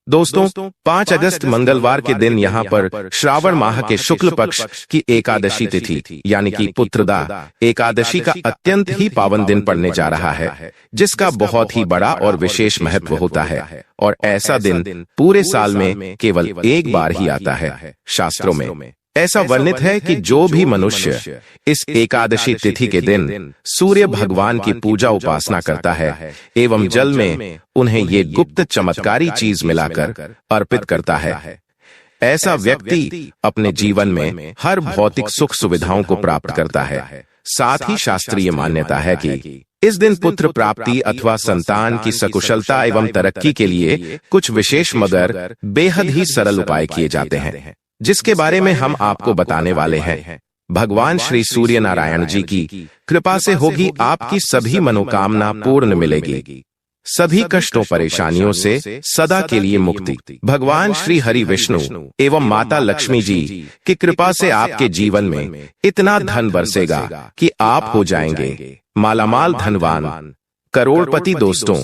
दोस्तों 5 अगस्त मंगलवार के दिन यहाँ पर श्रावण माह के शुक्ल पक्ष की एकादशी तिथि यानी कि पुत्रदा एकादशी का अत्यंत ही पावन दिन पड़ने जा रहा है, जिसका बहुत ही बड़ा और विशेष महत्व होता है। और ऐसा दिन पूरे साल में केवल एक बार ही आता है। शास्त्रों में ऐसा वर्णित है कि जो भी मनुष्य इस एकादशी तिथि के दिन सूर्य भगवान की पूजा उपासना करता है एवं जल में उन्हें ये गुप्त चमत्कारी चीज मिलाकर अर्पित करता है, ऐसा व्यक्ति अपने जीवन में हर भौतिक सुख सुविधाओं को प्राप्त करता है। साथ ही शास्त्रीय मान्यता है कि इस दिन पुत्र प्राप्ति अथवा संतान की सकुशलता एवं तरक्की के लिए कुछ विशेष मगर बेहद ही सरल उपाय किए जाते हैं, जिसके बारे में हम आपको बताने वाले हैं। भगवान श्री सूर्य नारायण जी की कृपा से होगी आपकी सभी मनोकामना पूर्ण मिलेगी, सभी कष्टों परेशानियों से सदा के लिए मुक्ति। भगवान श्री हरि विष्णु एवं माता लक्ष्मी जी की कृपा से आपके जीवन में इतना धन बरसेगा कि आप हो जाएंगे मालामाल धनवान, करोड़पति। दोस्तों,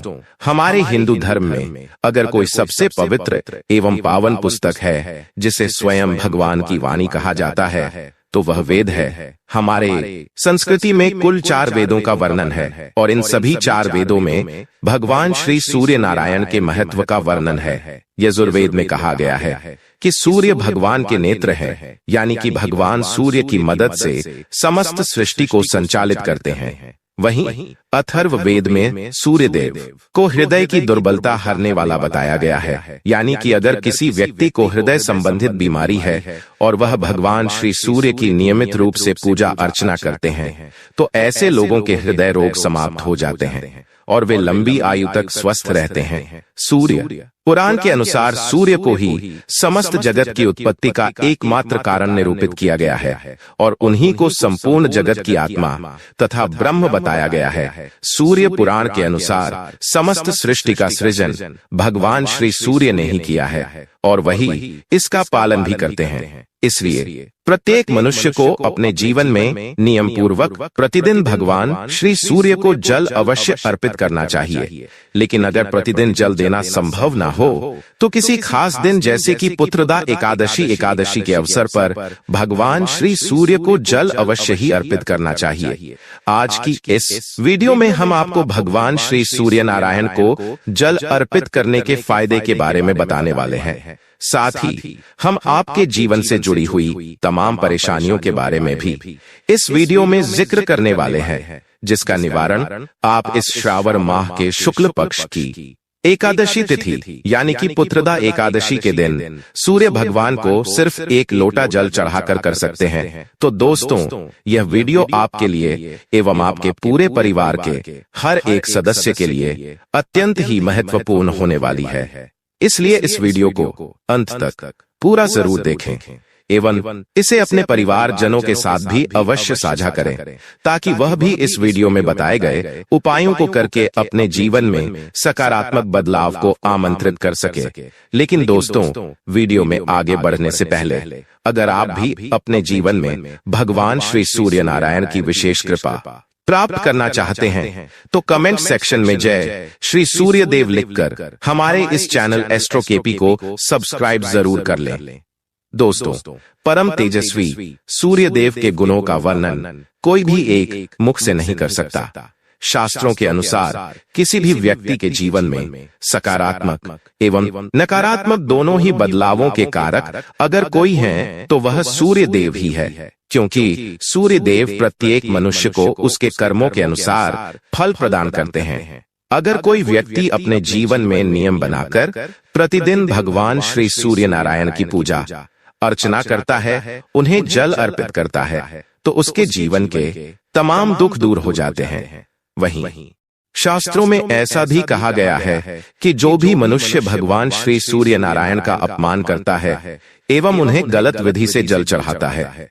हमारे हिंदू धर्म में अगर कोई सबसे पवित्र एवं पावन पुस्तक है जिसे स्वयं भगवान की वाणी कहा जाता है तो वह वेद है। हमारे संस्कृति में कुल 4 वेदों का वर्णन है और इन सभी 4 वेदों में भगवान श्री सूर्य नारायण के महत्व का वर्णन है। यजुर्वेद में कहा गया है कि सूर्य भगवान के नेत्र हैं, यानी कि भगवान सूर्य की मदद से समस्त सृष्टि को संचालित करते हैं। वहीं अथर्व वेद में सूर्यदेव को हृदय की दुर्बलता हरने वाला बताया गया है, यानी कि अगर किसी व्यक्ति को हृदय संबंधित बीमारी है और वह भगवान श्री सूर्य की नियमित रूप से पूजा अर्चना करते हैं तो ऐसे लोगों के हृदय रोग समाप्त हो जाते हैं और वे लंबी आयु तक स्वस्थ रहते हैं। सूर्य पुराण के अनुसार सूर्य को ही समस्त जगत की उत्पत्ति का एकमात्र कारण निरूपित किया गया है और उन्हीं को संपूर्ण जगत की आत्मा तथा ब्रह्म बताया गया है। सूर्य पुराण के अनुसार समस्त सृष्टि का सृजन भगवान श्री सूर्य ने ही किया है और वही इसका पालन भी करते हैं। इसलिए प्रत्येक मनुष्य को अपने जीवन में नियम पूर्वक प्रतिदिन भगवान श्री सूर्य को जल अवश्य अर्पित करना चाहिए। लेकिन अगर प्रतिदिन जल देना संभव ना हो तो किसी खास दिन जैसे कि पुत्रदा एकादशी के अवसर पर भगवान श्री सूर्य को जल अवश्य ही अर्पित करना चाहिए। आज की इस वीडियो में हम आपको भगवान श्री सूर्य नारायण को जल अर्पित करने के फायदे के बारे में बताने वाले हैं। साथ ही हम आपके जीवन से जुड़ी हुई तमाम परेशानियों के बारे में भी इस वीडियो में जिक्र करने वाले हैं, जिसका निवारण आप इस श्रावण माह के शुक्ल पक्ष की एकादशी तिथि यानी कि पुत्रदा एकादशी के दिन सूर्य भगवान को सिर्फ 1 लोटा जल चढ़ाकर कर सकते हैं। तो दोस्तों, यह वीडियो आपके लिए एवं आपके पूरे परिवार के हर एक सदस्य के लिए अत्यंत ही महत्वपूर्ण होने वाली है। इसलिए इस वीडियो को अंत तक पूरा जरूर देखें एवं इसे अपने परिवार जनों के साथ भी अवश्य साझा करें, ताकि वह भी इस वीडियो में बताए गए उपायों को करके अपने जीवन में सकारात्मक बदलाव को आमंत्रित कर सके। लेकिन दोस्तों, वीडियो में आगे बढ़ने से पहले अगर आप भी अपने जीवन में भगवान श्री सूर्य नारायण की विशेष कृपा प्राप्त करना चाहते हैं तो कमेंट सेक्शन में जय श्री सूर्य देव लिखकर हमारे इस चैनल एस्ट्रो केपी को सब्सक्राइब जरूर कर लें। दोस्तों, परम तेजस्वी सूर्य देव के गुणों का वर्णन कोई भी एक मुख से नहीं कर सकता। शास्त्रों के अनुसार किसी भी व्यक्ति के जीवन में सकारात्मक एवं नकारात्मक दोनों ही बदलावों के कारक अगर कोई हैं तो वह सूर्य देव ही है, क्योंकि सूर्य देव प्रत्येक मनुष्य को उसके कर्मों के अनुसार फल प्रदान करते हैं। अगर कोई व्यक्ति अपने जीवन में नियम बनाकर प्रतिदिन भगवान श्री सूर्य नारायण की पूजा अर्चना करता है, उन्हें जल अर्पित करता है, तो उसके जीवन के तमाम दुख दूर हो जाते हैं। वहीं शास्त्रों में ऐसा भी कहा गया है कि जो भी मनुष्य भगवान श्री सूर्य नारायण का अपमान करता है एवं उन्हें गलत विधि से जल चढ़ाता है,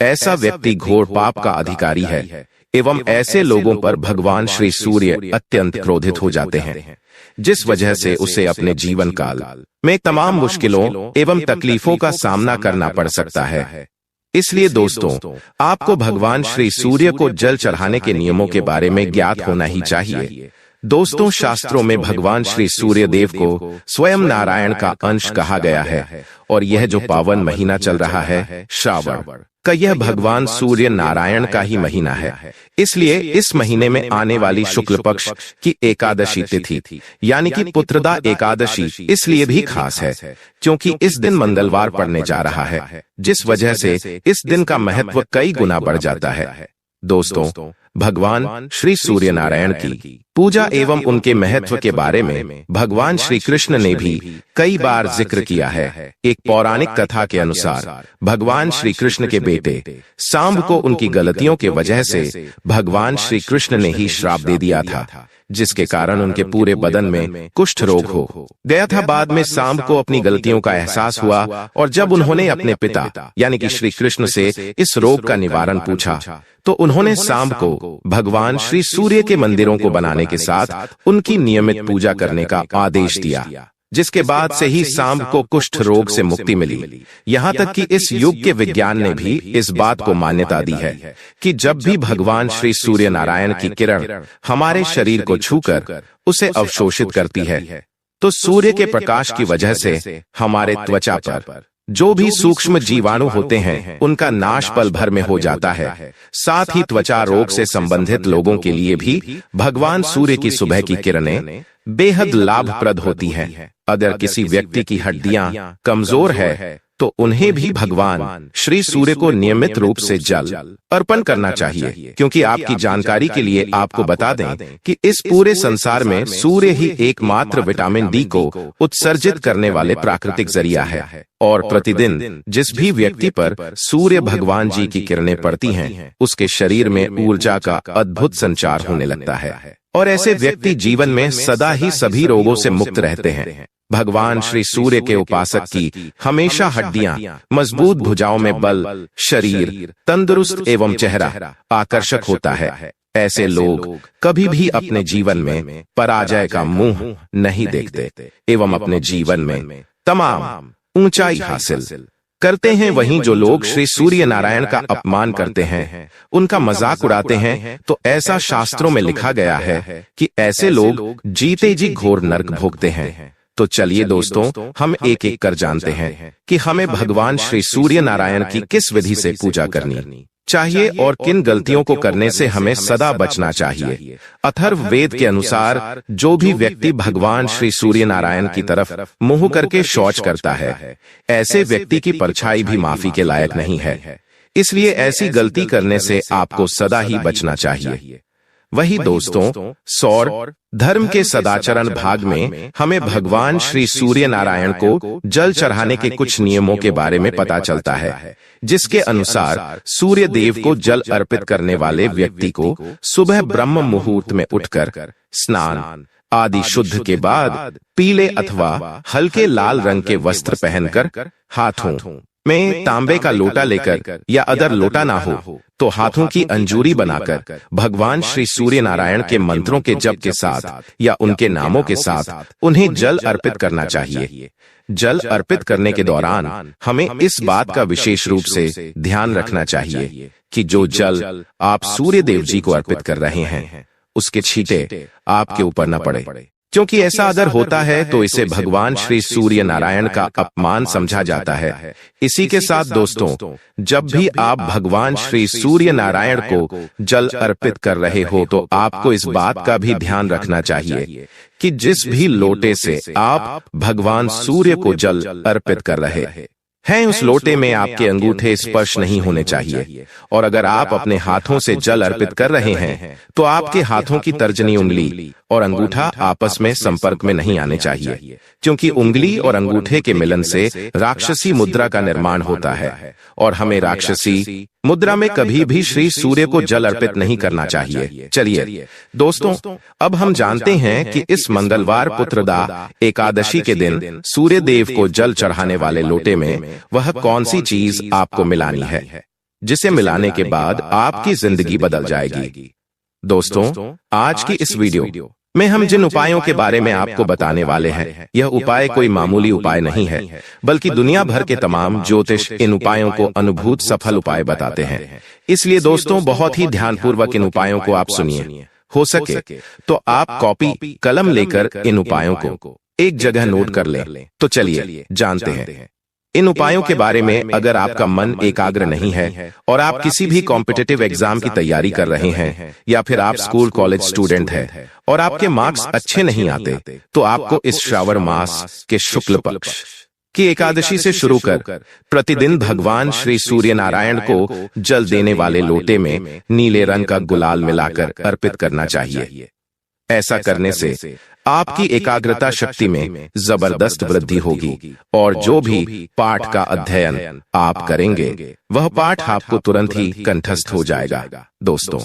ऐसा व्यक्ति घोर पाप का अधिकारी है एवं ऐसे लोगों पर भगवान श्री सूर्य अत्यंत क्रोधित हो जाते हैं, जिस वजह से उसे अपने जीवन काल में तमाम मुश्किलों एवं तकलीफों का सामना करना पड़ सकता है। इसलिए दोस्तों, आपको भगवान श्री सूर्य को जल चढ़ाने के नियमों के बारे में ज्ञात होना ही चाहिए, दोस्तों, शास्त्रों में भगवान श्री सूर्य देव को स्वयं नारायण का अंश कहा गया है और यह जो पावन महीना चल रहा है श्रावण का, यह भगवान सूर्य नारायण का ही महीना है। इसलिए इस महीने में आने वाली शुक्ल पक्ष की एकादशी तिथि यानी कि पुत्रदा एकादशी इसलिए भी खास है क्योंकि इस दिन मंगलवार पड़ने जा रहा है, जिस वजह से इस दिन का महत्व कई गुना बढ़ जाता है। दोस्तों, भगवान श्री सूर्य नारायण की पूजा एवं उनके महत्व के बारे में भगवान श्री कृष्ण ने भी कई बार जिक्र किया है। एक पौराणिक कथा के अनुसार भगवान श्री कृष्ण के बेटे सांब को उनकी गलतियों के वजह से भगवान श्री कृष्ण ने ही श्राप दे दिया था, जिसके कारण उनके पूरे बदन में कुष्ठ रोग हो गया था। बाद में सांब को अपनी गलतियों का एहसास हुआ और जब उन्होंने अपने पिता यानी कि श्री कृष्ण से इस रोग का निवारण पूछा तो उन्होंने सांब को भगवान श्री सूर्य के मंदिरों को बनाने के साथ उनकी नियमित पूजा करने का आदेश दिया, जिसके बाद से ही सांब को कुष्ठ रोग से मुक्ति मिली। यहाँ तक कि इस युग के विज्ञान ने भी इस बात को मान्यता दी है कि जब भी भगवान श्री सूर्य नारायण की किरण हमारे शरीर को छूकर उसे अवशोषित करती है तो सूर्य के प्रकाश की वजह से हमारे त्वचा पर जो भी सूक्ष्म जीवाणु होते हैं उनका नाश पल भर में हो जाता है। साथ ही त्वचा रोग से संबंधित लोगों के लिए भी भगवान सूर्य की सुबह की किरणें बेहद लाभप्रद होती हैं। अगर किसी व्यक्ति की हड्डियां कमजोर है तो उन्हें भी भगवान श्री सूर्य को नियमित रूप से जल अर्पण करना चाहिए, क्योंकि आपकी जानकारी के लिए आपको बता दें कि इस पूरे संसार में सूर्य ही एकमात्र विटामिन डी को उत्सर्जित करने वाले प्राकृतिक जरिया है और प्रतिदिन जिस भी व्यक्ति पर सूर्य भगवान जी की किरणें पड़ती हैं उसके शरीर में ऊर्जा का अद्भुत संचार होने लगता है और ऐसे व्यक्ति जीवन में सदा ही सभी रोगों से मुक्त रहते हैं। भगवान श्री सूर्य के उपासक की हमेशा हड्डियां मजबूत, भुजाओं में बल, शरीर तंदुरुस्त एवं चेहरा आकर्षक होता है। ऐसे लोग कभी भी अपने जीवन में पराजय का मुंह नहीं देखते एवं अपने जीवन में तमाम ऊंचाई हासिल करते हैं। वहीं जो लोग श्री सूर्य नारायण का अपमान करते हैं, उनका मजाक उड़ाते हैं, तो ऐसा शास्त्रों में लिखा गया है कि ऐसे लोग जीते जी घोर नरक भोगते हैं। तो चलिए दोस्तों, हम एक एक कर जानते हैं कि हमें भगवान श्री सूर्य नारायण की किस विधि से पूजा करनी चाहिए और किन गलतियों को करने से हमें सदा बचना चाहिए। अथर्व वेद के अनुसार जो भी व्यक्ति भगवान श्री सूर्य नारायण की तरफ मुंह करके शौच करता है, ऐसे व्यक्ति की परछाई भी माफी के लायक नहीं है। इसलिए ऐसी गलती करने से आपको सदा ही बचना चाहिए। वही दोस्तों, सौर धर्म के सदाचरण भाग में हमें भगवान श्री सूर्य नारायण को जल चढ़ाने के कुछ नियमों के बारे में पता चलता है, जिसके अनुसार सूर्य देव को जल अर्पित करने वाले व्यक्ति को सुबह ब्रह्म मुहूर्त में उठकर स्नान आदि शुद्ध के बाद पीले अथवा हल्के लाल रंग के वस्त्र पहनकर हाथों में तांबे का लोटा लेकर या अदर लोटा ना हो तो हाथों की अंजूरी बनाकर भगवान श्री सूर्य नारायण के मंत्रों के जप के साथ या उनके नामों के साथ उन्हें जल अर्पित करना चाहिए। जल अर्पित करने के दौरान हमें इस बात का विशेष रूप से ध्यान रखना चाहिए कि जो जल आप सूर्य देव जी को अर्पित कर रहे हैं उसके छींटे आपके ऊपर न पड़े, क्योंकि ऐसा अगर होता है तो इसे भगवान श्री सूर्य नारायण का अपमान समझा जाता है। इसी के साथ दोस्तों, जब भी आप भगवान श्री सूर्य नारायण को जल अर्पित कर रहे हो तो आपको इस बात का भी ध्यान रखना चाहिए कि जिस भी लोटे से आप भगवान सूर्य को जल अर्पित कर रहे हैं उस लोटे में आपके अंगूठे स्पर्श नहीं होने चाहिए, और अगर आप अपने हाथों से जल अर्पित कर रहे हैं तो आपके हाथों की तर्जनी उंगली और अंगूठा आपस में संपर्क में नहीं आने चाहिए, क्योंकि उंगली और अंगूठे के मिलन से राक्षसी मुद्रा का निर्माण होता है और हमें राक्षसी मुद्रा में कभी भी श्री सूर्य को जल अर्पित नहीं करना चाहिए। चलिए दोस्तों, अब हम जानते हैं कि इस मंगलवार पुत्रदा एकादशी के दिन सूर्य देव को जल चढ़ाने वाले लोटे में वह कौन सी चीज आपको मिलानी है, जिसे मिलाने के बाद आपकी जिंदगी बदल जाएगी। दोस्तों, आज की इस वीडियो में हम जिन उपायों के बारे में आपको बताने वाले हैं, यह उपाय कोई मामूली उपाय नहीं है, बल्कि दुनिया भर के तमाम ज्योतिष इन उपायों को अनुभूत सफल उपाय बताते हैं। इसलिए दोस्तों, बहुत ही ध्यानपूर्वक इन उपायों को आप सुनिए। हो सके तो आप कॉपी कलम लेकर इन उपायों को एक जगह नोट कर लें। तो चलिए जानते हैं इन उपायों के बारे में। अगर आपका मन एकाग्र नहीं है और आप किसी भी कॉम्पिटिटिव एग्जाम की तैयारी कर रहे हैं, या फिर आप स्कूल कॉलेज स्टूडेंट हैं और आपके मार्क्स अच्छे नहीं आते, तो आपको इस श्रावण मास के शुक्ल पक्ष की एकादशी से शुरू कर प्रतिदिन भगवान श्री सूर्य नारायण को जल देने वाले लोटे में नीले रंग का गुलाल मिलाकर अर्पित करना चाहिए। ऐसा करने से आपकी एकाग्रता शक्ति में जबरदस्त वृद्धि होगी और जो भी पाठ का अध्ययन आप करेंगे वह पाठ आपको तुरंत ही कंठस्थ हो जाएगा। दोस्तों,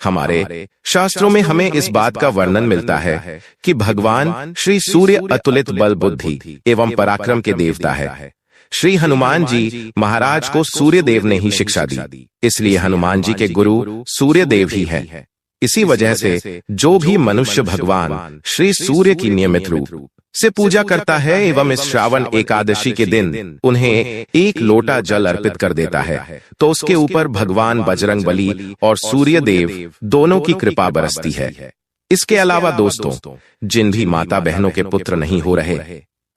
हमारे शास्त्रों में हमें इस बात का वर्णन मिलता है कि भगवान श्री सूर्य अतुलित बल बुद्धि एवं पराक्रम के देवता है। श्री हनुमान जी महाराज को सूर्य देव ने ही शिक्षा दी, इसलिए हनुमान जी के गुरु सूर्य देव ही हैं। इसी वजह से जो भी मनुष्य भगवान श्री सूर्य की नियमित रूप से पूजा करता है एवं इस श्रावण एकादशी के दिन उन्हें एक लोटा जल अर्पित कर देता है, तो उसके ऊपर भगवान बजरंग बली और सूर्य देव दोनों की कृपा बरसती है। इसके अलावा दोस्तों, जिन भी माता बहनों के पुत्र नहीं हो रहे,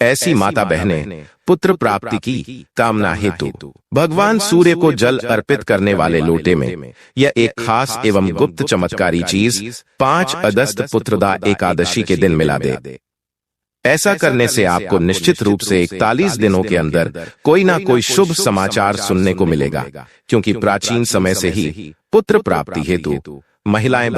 ऐसी माता बहनें पुत्र प्राप्ति की कामना हेतु भगवान सूर्य को जल अर्पित करने वाले लोटे में यह एक खास एवं गुप्त चमत्कारी चीज 5 अगस्त पुत्रदा एकादशी के दिन मिला दे। ऐसा करने से आपको निश्चित रूप से 41 दिनों के अंदर कोई ना कोई शुभ समाचार सुनने को मिलेगा, क्योंकि प्राचीन समय से ही पुत्र प्राप्ति हेतु महिलाएं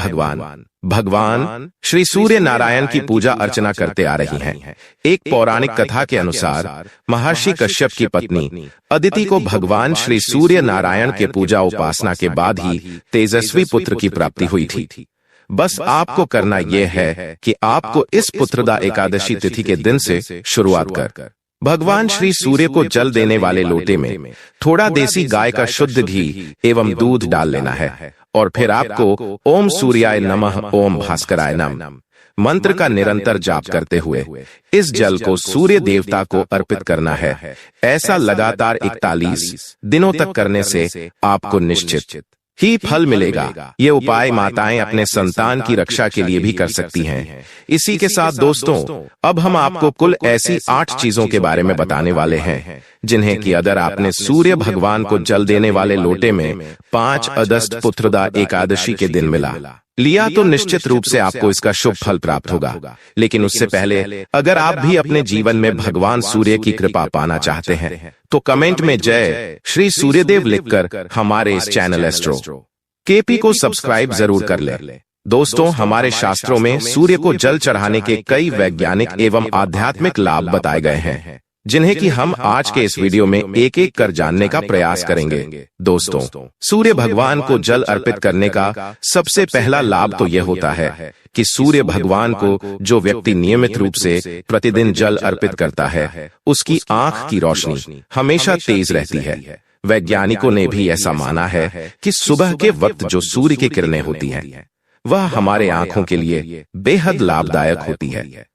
भगवान श्री सूर्य नारायण की पूजा अर्चना करते आ रही हैं। एक पौराणिक कथा के अनुसार महर्षि कश्यप की पत्नी अदिति को भगवान श्री सूर्य नारायण के पूजा उपासना के बाद ही तेजस्वी पुत्र की प्राप्ति हुई थी। बस आपको करना यह है कि आपको इस पुत्रदा एकादशी तिथि के दिन से शुरुआत कर भगवान श्री सूर्य को जल देने वाले लोटे में थोड़ा देसी गाय का शुद्ध घी एवं दूध डाल लेना है, और फिर आपको ओम सूर्याय नमः ओम भास्कराय नमः मंत्र का निरंतर जाप करते हुए इस जल को सूर्य देवता को अर्पित करना है। ऐसा लगातार 41 दिनों तक करने से आपको निश्चित ही फल मिलेगा। ये उपाय माताएं अपने संतान की रक्षा के लिए भी कर सकती हैं। इसी के साथ दोस्तों, अब हम आपको कुल ऐसी 8 चीजों के बारे में बताने वाले हैं जिन्हें कि अगर आपने सूर्य भगवान को जल देने वाले लोटे में 5 अगस्त पुत्रदा एकादशी के दिन मिला लिया तो निश्चित रूप से आपको इसका शुभ फल प्राप्त होगा। लेकिन उससे पहले अगर आप भी अपने जीवन में भगवान सूर्य की कृपा पाना चाहते हैं तो कमेंट में जय श्री सूर्यदेव लिखकर हमारे इस चैनल एस्ट्रो केपी को सब्सक्राइब जरूर कर ले। दोस्तों, हमारे शास्त्रों में सूर्य को जल चढ़ाने के कई वैज्ञानिक एवं आध्यात्मिक लाभ बताए गए हैं, जिन्हें कि हम आज के इस वीडियो में एक एक कर जानने का प्रयास करेंगे। दोस्तों, सूर्य भगवान को जल अर्पित करने का सबसे पहला लाभ तो यह होता है कि सूर्य भगवान को जो व्यक्ति नियमित रूप से प्रतिदिन जल अर्पित करता है, उसकी आंख की रोशनी हमेशा तेज रहती है। वैज्ञानिकों ने भी ऐसा माना है कि सुबह के वक्त जो सूर्य की किरणें होती हैं, वह हमारे आंखों के लिए बेहद लाभदायक होती है।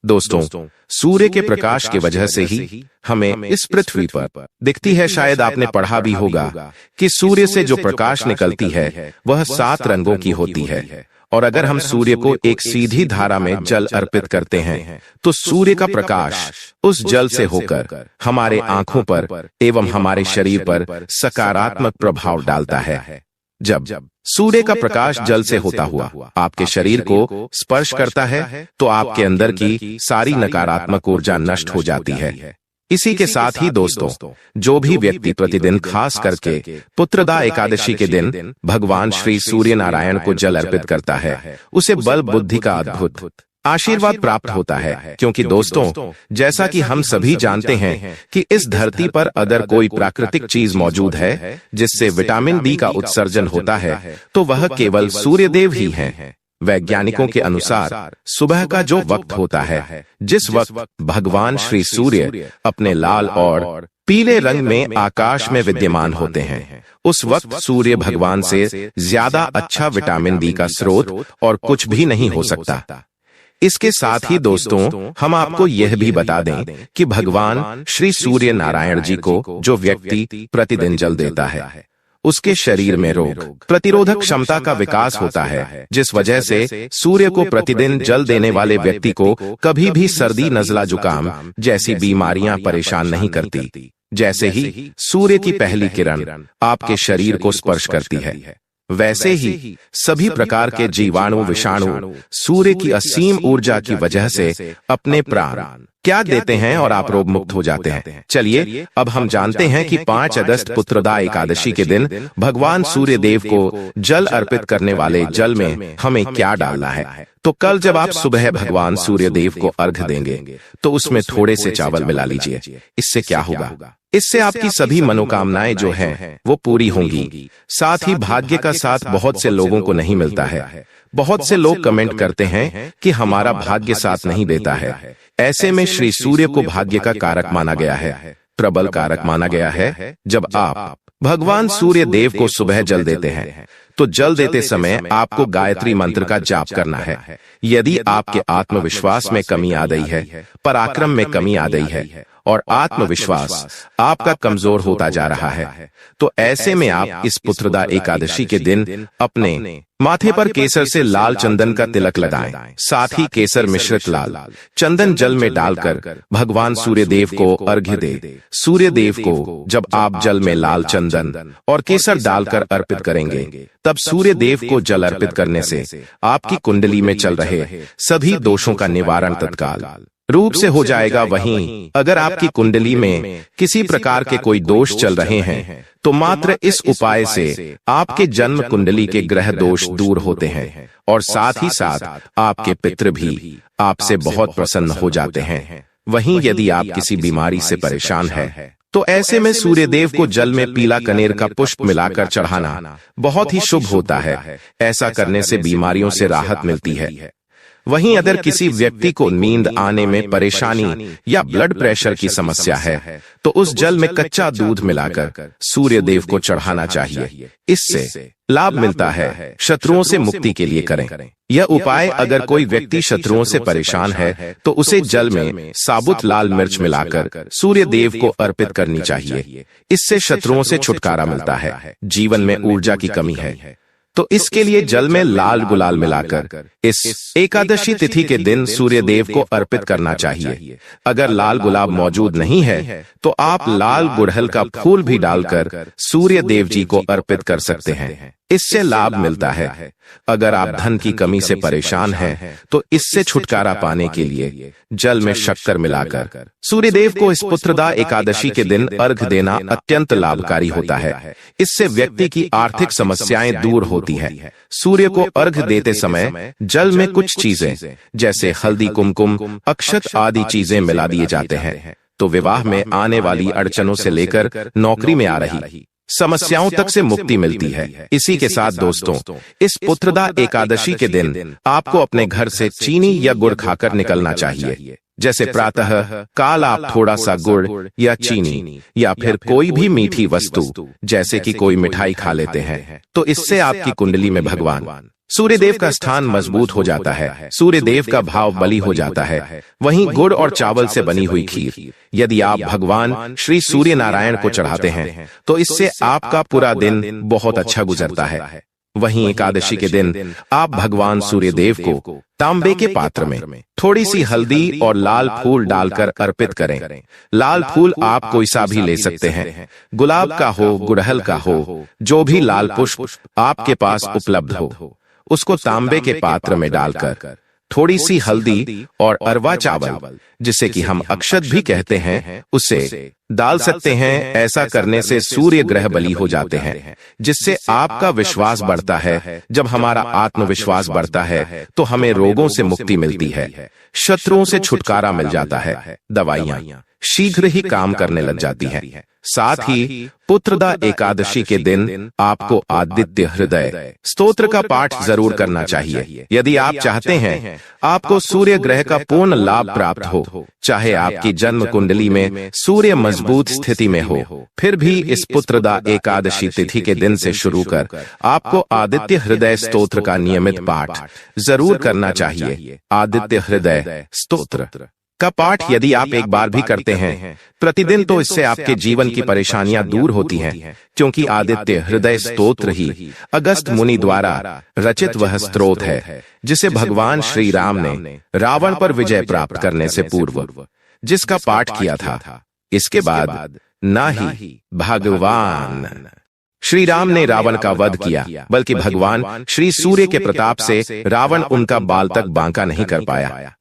दोस्तों, सूर्य के प्रकाश की वजह से ही हमें इस पृथ्वी पर दिखती है। शायद आपने पढ़ा भी होगा कि सूर्य से जो प्रकाश निकलती है वह 7 रंगों की होती है, और अगर हम सूर्य को एक सीधी धारा में जल अर्पित करते हैं तो सूर्य का प्रकाश उस जल से होकर हमारे आंखों पर एवं हमारे शरीर पर सकारात्मक प्रभाव डालता है। जब सूर्य का प्रकाश जल से होता हुआ आपके शरीर को स्पर्श करता है तो आपके अंदर की सारी नकारात्मक ऊर्जा नष्ट हो जाती है। इसी के साथ ही दोस्तों, जो भी व्यक्ति प्रतिदिन खास करके पुत्रदा एकादशी के दिन भगवान श्री सूर्य नारायण को जल अर्पित करता है, उसे बल बुद्धि का अद्भुत आशीर्वाद प्राप्त होता है। क्योंकि दोस्तों, जैसा कि हम सभी जानते हैं कि इस धरती पर अगर कोई प्राकृतिक चीज मौजूद है जिससे विटामिन डी का उत्सर्जन होता है तो वह केवल सूर्यदेव ही हैं। वैज्ञानिकों के अनुसार सुबह का जो वक्त होता है, जिस वक्त भगवान श्री सूर्य अपने लाल और पीले रंग में आकाश में विद्यमान होते हैं, उस वक्त सूर्य भगवान से ज्यादा अच्छा विटामिन डी का स्रोत और कुछ भी नहीं हो सकता। इसके साथ ही दोस्तों, हम आपको यह भी बता दें कि भगवान श्री सूर्य नारायण जी को जो व्यक्ति प्रतिदिन जल देता है उसके शरीर में रोग प्रतिरोधक क्षमता का विकास होता है, जिस वजह से सूर्य को प्रतिदिन जल देने वाले व्यक्ति को कभी भी सर्दी, नज़ला, जुकाम जैसी बीमारियां परेशान नहीं करती। जैसे ही सूर्य की पहली किरण आपके शरीर को स्पर्श करती है, वैसे ही सभी प्रकार के जीवाणु, विषाणु सूर्य की असीम ऊर्जा की वजह से अपने प्राण त्याग देते हैं और आप रोग मुक्त हो जाते हैं। चलिए अब हम जानते हैं कि 5 अगस्त पुत्रदा एकादशी के दिन भगवान सूर्य देव को जल अर्पित करने वाले जल में हमें क्या डालना है। तो कल जब आप सुबह भगवान सूर्य देव को अर्घ्य देंगे तो उसमें थोड़े से चावल मिला लीजिए। इससे क्या होगा? इससे आपकी सभी मनोकामनाएं जो हैं वो पूरी होंगी। साथ ही भाग्य का साथ बहुत से लोगों को नहीं मिलता है। बहुत से लोग कमेंट करते हैं कि हमारा भाग्य साथ नहीं देता है। ऐसे में श्री सूर्य को भाग्य का कारक माना गया है, प्रबल कारक माना गया है। जब आप भगवान सूर्य देव को सुबह जल देते हैं तो जल देते समय आपको गायत्री मंत्र का जाप करना है। यदि आपके आत्मविश्वास में कमी आ गई है, पराक्रम में कमी आ गई है और आत्मविश्वास आपका कमजोर होता जा रहा है, तो ऐसे में आप इस पुत्रदा एकादशी के दिन अपने माथे पर केसर से लाल चंदन का तिलक लगाएं। साथ ही केसर मिश्रित लाल चंदन जल में डालकर भगवान सूर्य देव को अर्घ्य दे। सूर्य देव को जब आप जल में लाल चंदन और केसर डालकर अर्पित करेंगे, तब सूर्य देव को जल अर्पित करने से आपकी कुंडली में चल रहे सभी दोषों का निवारण तत्काल रूप से हो जाएगा। वहीं अगर आपकी कुंडली में किसी प्रकार के कोई दोष चल रहे हैं तो मात्र इस उपाय से आपके जन्म कुंडली के ग्रह दोष दूर होते हैं और साथ ही साथ आपके पितृ भी आपसे बहुत प्रसन्न हो जाते हैं। वहीं यदि आप किसी बीमारी से परेशान हैं तो ऐसे में सूर्य देव को जल में पीला कनेर का पुष्प मिलाकर चढ़ाना बहुत ही शुभ होता है। ऐसा करने से बीमारियों से राहत मिलती है। वहीं अगर किसी व्यक्ति को नींद आने में परेशानी या ब्लड प्रेशर की समस्या है तो उस जल में कच्चा दूध मिलाकर सूर्य देव को चढ़ाना चाहिए। इससे लाभ मिलता है। शत्रुओं से मुक्ति के लिए करें यह उपाय। अगर कोई व्यक्ति शत्रुओं से परेशान है तो उसे जल में साबुत लाल मिर्च मिलाकर सूर्य देव को अर्पित करनी चाहिए। इससे शत्रुओं से छुटकारा मिलता है। जीवन में ऊर्जा की कमी है तो इसके लिए जल में लाल गुलाल मिलाकर इस एकादशी तिथि के दिन सूर्य देव को अर्पित करना चाहिए। अगर लाल गुलाब मौजूद नहीं है तो आप लाल गुड़हल का फूल भी डालकर सूर्य देव जी को अर्पित कर सकते हैं। इससे लाभ मिलता है। अगर आप धन की कमी से परेशान हैं तो इससे छुटकारा पाने के लिए जल में शक्कर मिलाकर सूर्य देव को इस पुत्रदा एकादशी के दिन अर्घ्य देना अत्यंत लाभकारी होता है। इससे व्यक्ति की आर्थिक समस्याएं दूर होती है। सूर्य को अर्घ्य देते समय जल में कुछ चीजें जैसे हल्दी, कुमकुम, अक्षत आदि चीजें मिला दिए जाते हैं तो विवाह में आने वाली अड़चनों से लेकर नौकरी में आ रही समस्याओं तक से मुक्ति मिलती है। इसी के साथ दोस्तों, इस पुत्रदा एकादशी के दिन आपको अपने घर से चीनी या गुड़ खाकर निकलना चाहिए। जैसे प्रातः काल आप थोड़ा सा गुड़ या चीनी या फिर कोई भी मीठी वस्तु जैसे कि कोई मिठाई खा लेते हैं तो इससे आपकी कुंडली में भगवान सूर्य देव का स्थान मजबूत हो जाता है। सूर्य देव का भाव बली हो जाता है। वहीं गुड़ और चावल से बनी हुई खीर यदि आप भगवान श्री सूर्य नारायण को चढ़ाते हैं तो इससे आपका पूरा दिन बहुत अच्छा गुजरता है। वहीं एकादशी के दिन आप भगवान सूर्य देव को तांबे के पात्र में थोड़ी सी हल्दी और लाल फूल डालकर अर्पित करें। लाल फूल आप कोई सा भी ले सकते हैं, गुलाब का हो, गुड़हल का हो, जो भी लाल पुष्प आपके पास उपलब्ध हो, उसको तांबे के पात्र में डालकर थोड़ी सी हल्दी और अरवा चावल जिसे कि हम अक्षत भी कहते हैं उसे डाल सकते हैं। ऐसा करने से सूर्य ग्रह बली हो जाते हैं, जिससे आपका विश्वास बढ़ता है। जब हमारा आत्मविश्वास बढ़ता है तो हमें रोगों से मुक्ति मिलती है, शत्रुओं से छुटकारा मिल जाता है, दवाइयां शीघ्र ही काम करने लग जाती हैं। साथ ही पुत्रदा एकादशी के दिन आपको आदित्य हृदय स्तोत्र का पाठ जरूर करना चाहिए। यदि आप चाहते हैं आपको सूर्य ग्रह का पूर्ण लाभ प्राप्त हो, चाहे आपकी जन्म कुंडली में सूर्य मजबूत स्थिति में हो, फिर भी इस पुत्रदा एकादशी तिथि के दिन से शुरू कर आपको आदित्य हृदय स्तोत्र का नियमित पाठ जरूर करना चाहिए। आदित्य हृदय स्तोत्र का पाठ यदि आप एक बार भी करते हैं प्रतिदिन, तो इससे आपके जीवन की परेशानियां दूर होती हैं, क्योंकि आदित्य हृदय स्तोत्र ही अगस्त मुनि द्वारा रचित वह स्तोत्र है जिसे भगवान श्री राम ने रावण पर विजय प्राप्त करने से पूर्व जिसका पाठ किया था। इसके बाद ना ही भगवान श्री राम ने रावण का वध किया, बल्कि भगवान श्री सूर्य के प्रताप से रावण उनका बाल तक बांका नहीं कर पाया।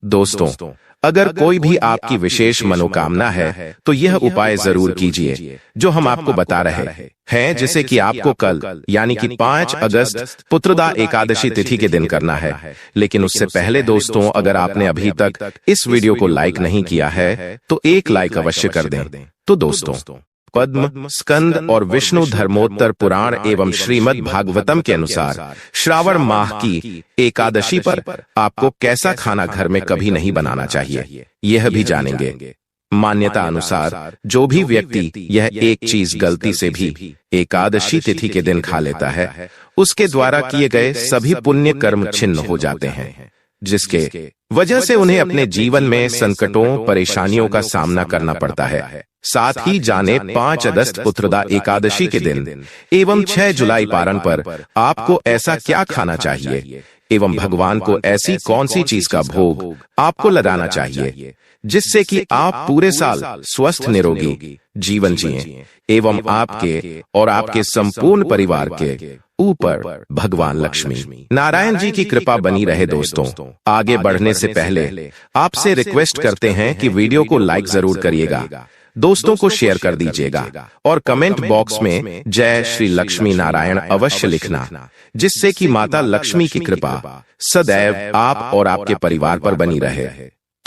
दोस्तों, अगर कोई भी आपकी विशेष मनोकामना है तो यह उपाय जरूर कीजिए जो हम आपको बता रहे हैं, जिसे कि आपको कल यानी कि 5 अगस्त पुत्रदा एकादशी तिथि के दिन करना है। लेकिन उससे पहले दोस्तों, अगर आपने अभी तक इस वीडियो को लाइक नहीं किया है तो एक लाइक अवश्य कर दें। तो दोस्तों, पद्म, स्कंद और विष्णु धर्मोत्तर पुराण एवं श्रीमद् भागवतम के अनुसार श्रावण माह की एकादशी पर आपको कैसा खाना घर में कभी नहीं बनाना चाहिए, यह भी जानेंगे। मान्यता अनुसार जो भी व्यक्ति यह एक चीज गलती से भी एकादशी तिथि के दिन खा लेता है, उसके द्वारा किए गए सभी पुण्य कर्म छिन्न हो जाते हैं, जिसके वजह से उन्हें अपने जीवन में संकटों परेशानियों का सामना करना पड़ता है। साथ ही जाने 5 अगस्त पुत्रदा एकादशी के दिन एवं 6 जुलाई पारण पर आपको ऐसा क्या खाना चाहिए एवं भगवान को ऐसी कौन सी चीज का भोग आपको लगाना चाहिए जिससे कि आप पूरे साल स्वस्थ निरोगी जीवन जिएं एवं आपके और आपके संपूर्ण परिवार के ऊपर भगवान लक्ष्मी नारायण जी की कृपा बनी रहे। दोस्तों, आगे बढ़ने से पहले आपसे रिक्वेस्ट करते हैं कि वीडियो को लाइक जरूर करिएगा, दोस्तों को शेयर कर दीजिएगा और कमेंट बॉक्स में जय श्री लक्ष्मी नारायण अवश्य लिखना, जिससे कि माता लक्ष्मी की कृपा सदैव आप और आपके परिवार पर बनी रहे।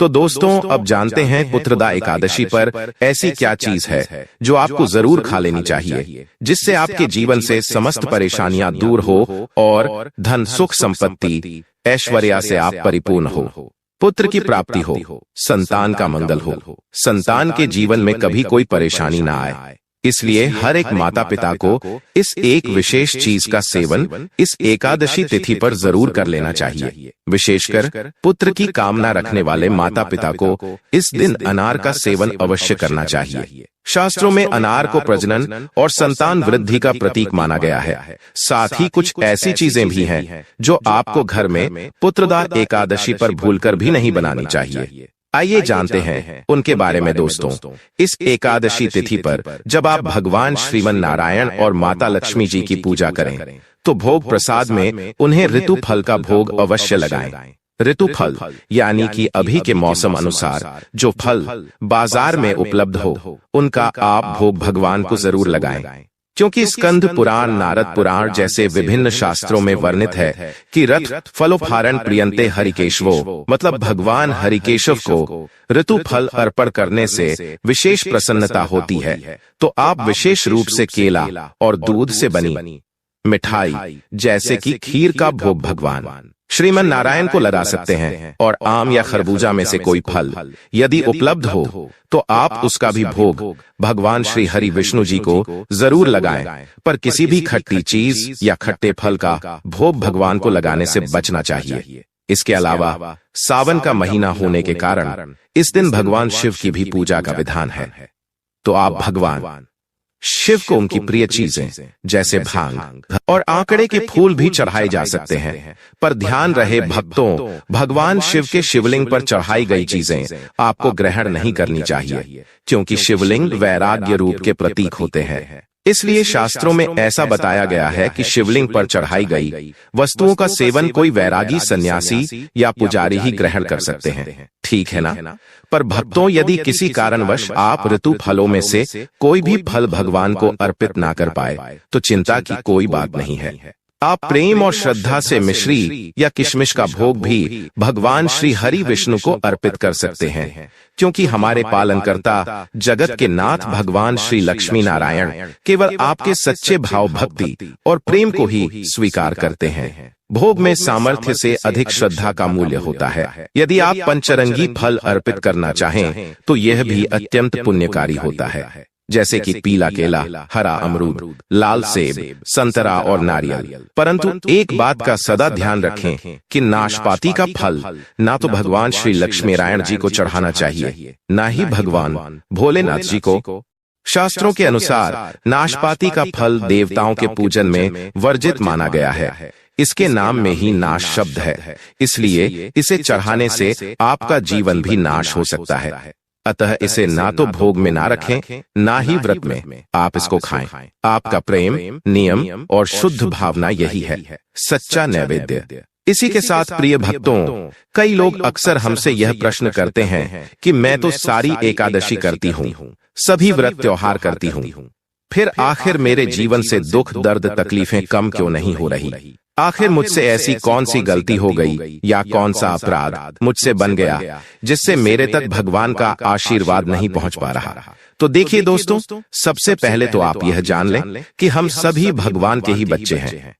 तो दोस्तों, अब जानते हैं पुत्रदा एकादशी पर ऐसी क्या चीज है जो आपको जरूर खा लेनी चाहिए, जिससे आपके जीवन से समस्त परेशानियां दूर हो और धन सुख संपत्ति ऐश्वर्या से आप परिपूर्ण हो, पुत्र की प्राप्ति हो, संतान का मंगल हो, संतान के जीवन में कभी कोई परेशानी ना आए। इसलिए हर एक माता पिता को इस एक विशेष चीज का सेवन इस एकादशी तिथि पर जरूर कर लेना चाहिए। विशेषकर पुत्र की कामना रखने वाले माता पिता को इस दिन अनार का सेवन अवश्य करना चाहिए। शास्त्रों में अनार को प्रजनन और संतान वृद्धि का प्रतीक माना गया है। साथ ही कुछ ऐसी चीजें भी हैं जो आपको घर में पुत्रदा एकादशी पर भूलकर भी नहीं बनानी चाहिए। आइए जानते हैं उनके बारे में। दोस्तों, इस एकादशी तिथि पर जब आप भगवान श्रीमन नारायण और माता लक्ष्मी जी की पूजा करें तो भोग प्रसाद में उन्हें ऋतु फल का भोग अवश्य लगाएं। ऋतु फल यानी कि अभी के मौसम अनुसार जो फल बाजार में उपलब्ध हो, उनका आप भोग भगवान को जरूर लगाएं, क्योंकि स्कंद पुराण, नारद पुराण जैसे विभिन्न शास्त्रों में वर्णित है कि रथ फलोपहारण प्रियंते हरिकेशवो, मतलब भगवान हरिकेशव को ऋतु फल अर्पण करने से विशेष प्रसन्नता होती है। तो आप विशेष रूप से केला और दूध से बनी मिठाई जैसे कि खीर का भोग भगवान श्रीमन नारायण को लगा सकते हैं, और आम या खरबूजा में से कोई फल यदि उपलब्ध हो तो आप उसका भी भोग भगवान श्री हरि विष्णु जी को जरूर लगाएं, पर किसी भी खट्टी चीज या खट्टे फल का भोग भगवान को लगाने से बचना चाहिए। इसके अलावा सावन का महीना होने के कारण इस दिन भगवान शिव की भी पूजा का विधान है। तो आप भगवान शिव को उनकी प्रिय चीजें जैसे भांग और आंकड़े के फूल भी चढ़ाए जा सकते हैं, पर ध्यान रहे भक्तों, भगवान शिव के शिवलिंग पर चढ़ाई गई चीजें आपको ग्रहण नहीं करनी चाहिए, क्योंकि शिवलिंग वैराग्य रूप के प्रतीक होते हैं। इसलिए शास्त्रों में ऐसा बताया गया है कि शिवलिंग पर चढ़ाई गई वस्तुओं का सेवन कोई वैरागी सन्यासी या पुजारी ही ग्रहण कर सकते हैं, ठीक है ना? पर भक्तों, यदि किसी कारणवश आप ऋतु फलों में से कोई भी फल भगवान को अर्पित ना कर पाए तो चिंता की कोई बात नहीं है। आप प्रेम और श्रद्धा से मिश्री या किशमिश का भोग भी भगवान श्री हरि विष्णु को अर्पित कर सकते हैं, क्योंकि हमारे पालनकर्ता जगत के नाथ भगवान श्री लक्ष्मी नारायण केवल आपके सच्चे भाव, भक्ति और प्रेम को ही स्वीकार करते हैं। भोग में सामर्थ्य से अधिक श्रद्धा का मूल्य होता है। यदि आप पंचरंगी फल अर्पित करना चाहें तो यह भी अत्यंत पुण्यकारी होता है। जैसे कि पीला केला, हरा अमरूद, लाल सेब, संतरा और नारियल। परंतु एक बात का सदा ध्यान रखें कि नाशपाती का फल ना तो भगवान श्री लक्ष्मी नारायण जी को चढ़ाना चाहिए, ना ही भगवान भोलेनाथ जी को। शास्त्रों के अनुसार नाशपाती का फल देवताओं के पूजन में वर्जित माना गया है। इसके नाम में ही नाश शब्द है, इसलिए इसे चढ़ाने से आपका जीवन भी नाश हो सकता है। अतः इसे ना तो भोग में ना रखें, ना ही व्रत में आप इसको खाएं। आपका प्रेम, नियम और शुद्ध भावना यही है सच्चा नैवेद्य। इसी के साथ प्रिय भक्तों, कई लोग अक्सर हमसे यह प्रश्न करते हैं कि मैं तो सारी एकादशी करती हूँ, सभी व्रत त्योहार करती हूँ, फिर आखिर मेरे जीवन से दुख दर्द तकलीफें कम क्यों नहीं हो रही? आखिर मुझसे ऐसी कौन सी गलती हो गई या कौन सा अपराध मुझसे बन गया जिससे मेरे तक भगवान का आशीर्वाद नहीं पहुंच पा रहा? तो देखिए दोस्तों, सबसे पहले तो आप यह जान लें कि हम सभी भगवान के ही बच्चे हैं।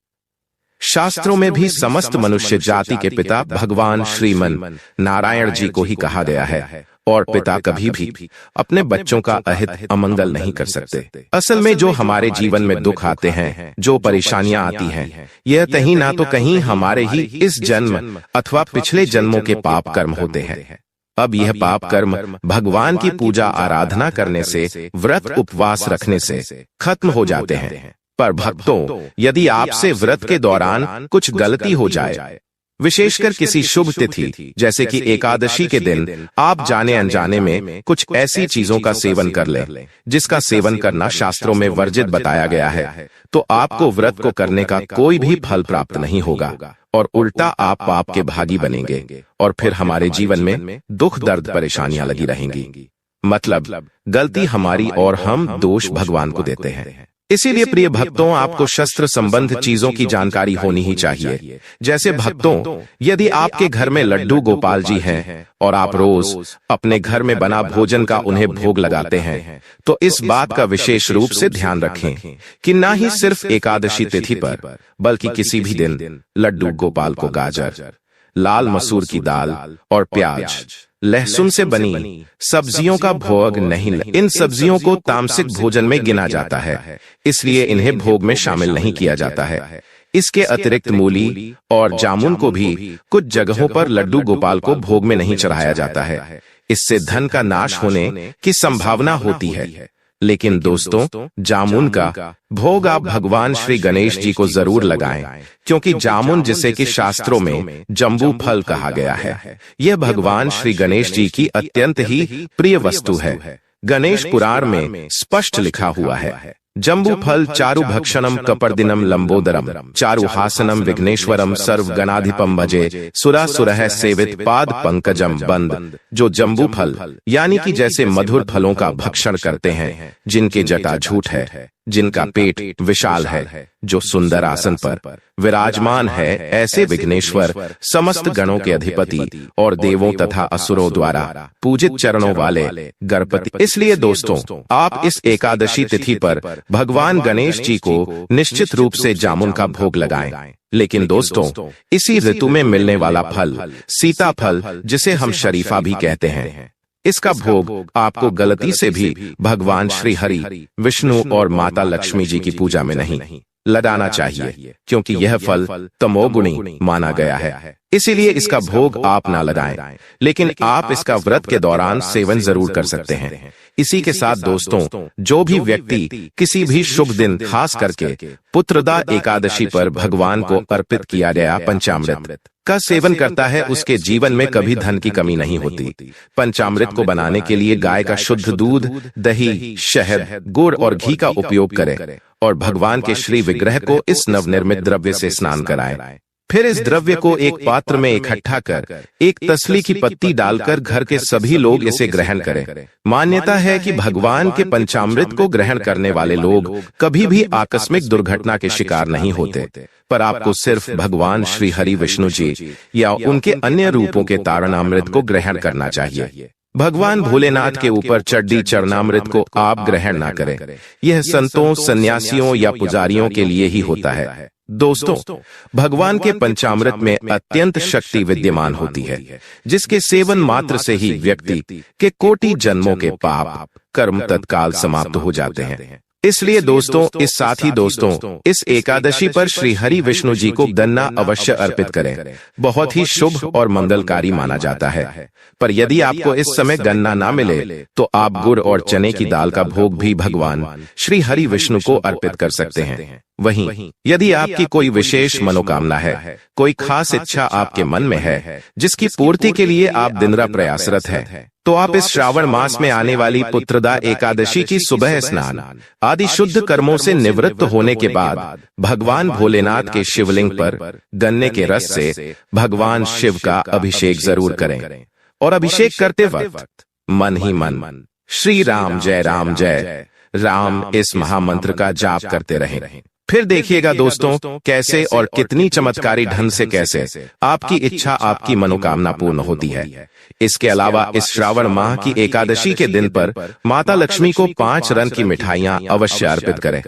शास्त्रों में भी समस्त मनुष्य जाति के पिता भगवान श्रीमन नारायण जी को ही कहा गया है, और पिता कभी भी अपने बच्चों का अहित अमंगल नहीं कर सकते। असल में जो हमारे जीवन में दुख आते हैं, जो परेशानियां आती हैं, यह कहीं ना तो कहीं हमारे ही इस जन्म अथवा पिछले जन्मों के पाप कर्म होते हैं। अब यह पाप कर्म भगवान की पूजा आराधना करने से, व्रत उपवास रखने से खत्म हो जाते हैं। पर भक्तों, यदि आपसे व्रत के दौरान कुछ गलती हो जाए, विशेषकर किसी शुभ तिथि जैसे कि एकादशी के दिन आप जाने अनजाने में कुछ ऐसी चीजों का सेवन कर लें जिसका सेवन करना शास्त्रों में वर्जित बताया गया है, तो आपको व्रत को करने का कोई भी फल प्राप्त नहीं होगा और उल्टा आप पाप के भागी बनेंगे और फिर हमारे जीवन में दुख दर्द परेशानियां लगी रहेंगी। मतलब गलती हमारी और हम दोष भगवान को देते हैं। इसीलिए प्रिय भक्तों, आपको शस्त्र संबंध चीजों की जानकारी होनी ही चाहिए। जैसे भक्तों, यदि आपके घर में लड्डू गोपाल जी हैं और आप रोज अपने घर में बना भोजन का उन्हें भोग लगाते हैं, तो इस बात का विशेष रूप से ध्यान रखें कि ना ही सिर्फ एकादशी तिथि पर बल्कि किसी भी दिन लड्डू गोपाल को गाजर, लाल मसूर की दाल और प्याज, लहसुन से बनी सब्जियों का भोग नहीं। इन सब्जियों को तामसिक भोजन में गिना जाता है, इसलिए इन्हें भोग में शामिल नहीं किया जाता है। इसके अतिरिक्त मूली और जामुन को भी कुछ जगहों पर लड्डू गोपाल को भोग में नहीं चढ़ाया जाता है। इससे धन का नाश होने की संभावना होती है। लेकिन दोस्तों, जामुन का भोग आप भगवान श्री गणेश जी को जरूर लगाएं, क्योंकि जामुन, जिसे कि शास्त्रों में जम्बू फल कहा गया है, यह भगवान श्री गणेश जी की अत्यंत ही प्रिय वस्तु है। गणेश पुराण में स्पष्ट लिखा हुआ है, जम्बू फल चारु भक्षणम कपर्दिनम लंबोदरम चारुहासनम विघ्नेश्वरम सर्व गणाधिपम भजे सुरा सुरह सेवित पाद पंकजम बंद। जो जम्बू फल यानी कि जैसे मधुर फलों का भक्षण करते हैं, जिनके जटा झूठ है, जिनका पेट विशाल है, जो सुंदर आसन पर विराजमान है, ऐसे विघ्नेश्वर समस्त गणों के अधिपति और देवों तथा असुरों द्वारा पूजित चरणों वाले गणपति। इसलिए दोस्तों, आप इस एकादशी तिथि पर भगवान गणेश जी को निश्चित रूप से जामुन का भोग लगाएं। लेकिन दोस्तों, इसी ऋतु में मिलने वाला फल सीताफल, जिसे हम शरीफा भी कहते हैं, इसका भोग आपको गलती से भी भगवान श्री हरि, विष्णु और माता लक्ष्मी जी की पूजा में नहीं लगाना चाहिए, क्योंकि यह फल तमोगुणी माना गया है। इसीलिए इसका भोग आप ना लगाएं, लेकिन आप इसका व्रत के दौरान सेवन जरूर कर सकते हैं। इसी के साथ दोस्तों, जो भी व्यक्ति किसी भी शुभ दिन, खास करके पुत्रदा एकादशी पर भगवान को अर्पित किया गया पंचामृत का सेवन करता है, उसके जीवन में कभी धन की कमी नहीं होती। पंचामृत को बनाने के लिए गाय का शुद्ध दूध, दही, शहद, गुड़ और घी का उपयोग करें और भगवान के श्री विग्रह को इस नवनिर्मित द्रव्य से स्नान कराएं। फिर इस द्रव्य को एक पात्र में इकट्ठा कर एक तसली की पत्ती डालकर घर के सभी लोग इसे ग्रहण करें। मान्यता है कि भगवान के पंचामृत को ग्रहण करने वाले लोग कभी भी आकस्मिक दुर्घटना के शिकार नहीं होते, पर आपको सिर्फ भगवान श्री हरि, विष्णु जी या उनके अन्य रूपों के तारणामृत को ग्रहण करना चाहिए। भगवान भोलेनाथ के ऊपर चड्डी चरणामृत को आप ग्रहण ना करें। यह संतों, सन्यासियों या पुजारियों के लिए ही होता है। दोस्तों, भगवान के पंचामृत में अत्यंत शक्ति विद्यमान होती है, जिसके सेवन मात्र से ही व्यक्ति के कोटि जन्मों के पाप कर्म तत्काल समाप्त हो जाते हैं। इसलिए दोस्तों, इस एकादशी पर श्री हरि विष्णु जी को गन्ना अवश्य अर्पित करें। बहुत ही शुभ और मंगलकारी माना जाता है। पर यदि आपको इस समय गन्ना ना मिले तो आप गुड़ और चने की दाल का भोग भी भगवान श्री हरि विष्णु को अर्पित कर सकते हैं। वहीं यदि आपकी कोई विशेष मनोकामना है, कोई खास इच्छा आपके मन में है, जिसकी पूर्ति के लिए आप दिन रात प्रयासरत हैं, तो आप इस श्रावण मास में आने वाली पुत्रदा एकादशी की सुबह स्नान आदि शुद्ध कर्मों से निवृत्त होने के बाद भगवान भोलेनाथ के शिवलिंग पर गन्ने के रस से भगवान शिव का अभिषेक जरूर करें और अभिषेक करते वक्त मन ही मन श्री राम जय राम इस महामंत्र का जाप करते रहें। फिर देखिएगा दोस्तों, कैसे और कितनी चमत्कारी ढंग से कैसे आपकी इच्छा, आपकी मनोकामना पूर्ण होती है। इसके अलावा इस श्रावण माह की एकादशी के दिन पर माता लक्ष्मी को 5 रंग की मिठाइयां अवश्य अर्पित करें।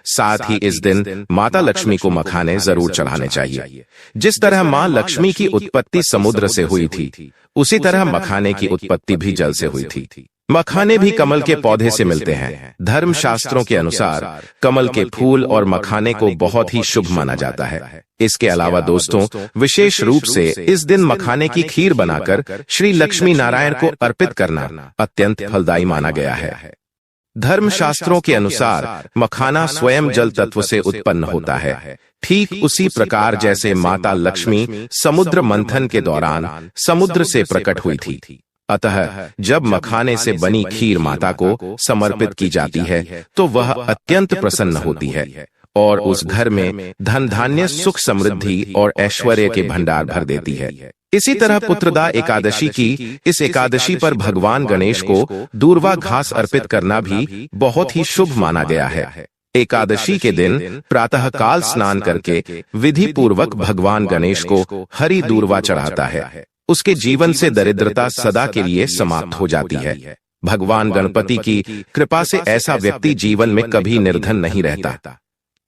साथ ही इस दिन माता लक्ष्मी को मखाने जरूर चढ़ाने चाहिए। जिस तरह मां लक्ष्मी की उत्पत्ति समुद्र से हुई थी, उसी तरह मखाने की उत्पत्ति भी जल से हुई थी। मखाने भी कमल के पौधे से मिलते हैं। धर्म शास्त्रों के अनुसार कमल के फूल और मखाने को बहुत ही शुभ माना जाता है। इसके अलावा दोस्तों, विशेष रूप से इस दिन मखाने की खीर बनाकर श्री लक्ष्मी नारायण को अर्पित करना अत्यंत फलदायी माना गया है। धर्म शास्त्रों के अनुसार मखाना स्वयं जल तत्व से उत्पन्न होता है, ठीक उसी प्रकार जैसे माता लक्ष्मी समुद्र मंथन के दौरान समुद्र से प्रकट हुई थी। अतः जब मखाने से बनी खीर माता को समर्पित की जाती है तो वह अत्यंत प्रसन्न होती है और उस घर में धन धान्य, सुख, समृद्धि और ऐश्वर्य के भंडार भर देती है। इसी तरह पुत्रदा एकादशी की इस एकादशी पर भगवान गणेश को दूर्वा घास अर्पित करना भी बहुत ही शुभ माना गया है। एकादशी के दिन प्रातः काल स्नान करके विधि पूर्वक भगवान गणेश को हरी दूर्वा चढ़ाता है। उसके जीवन से दरिद्रता सदा के लिए समाप्त हो जाती है। भगवान गणपति की कृपा से ऐसा व्यक्ति जीवन में कभी निर्धन नहीं रहता।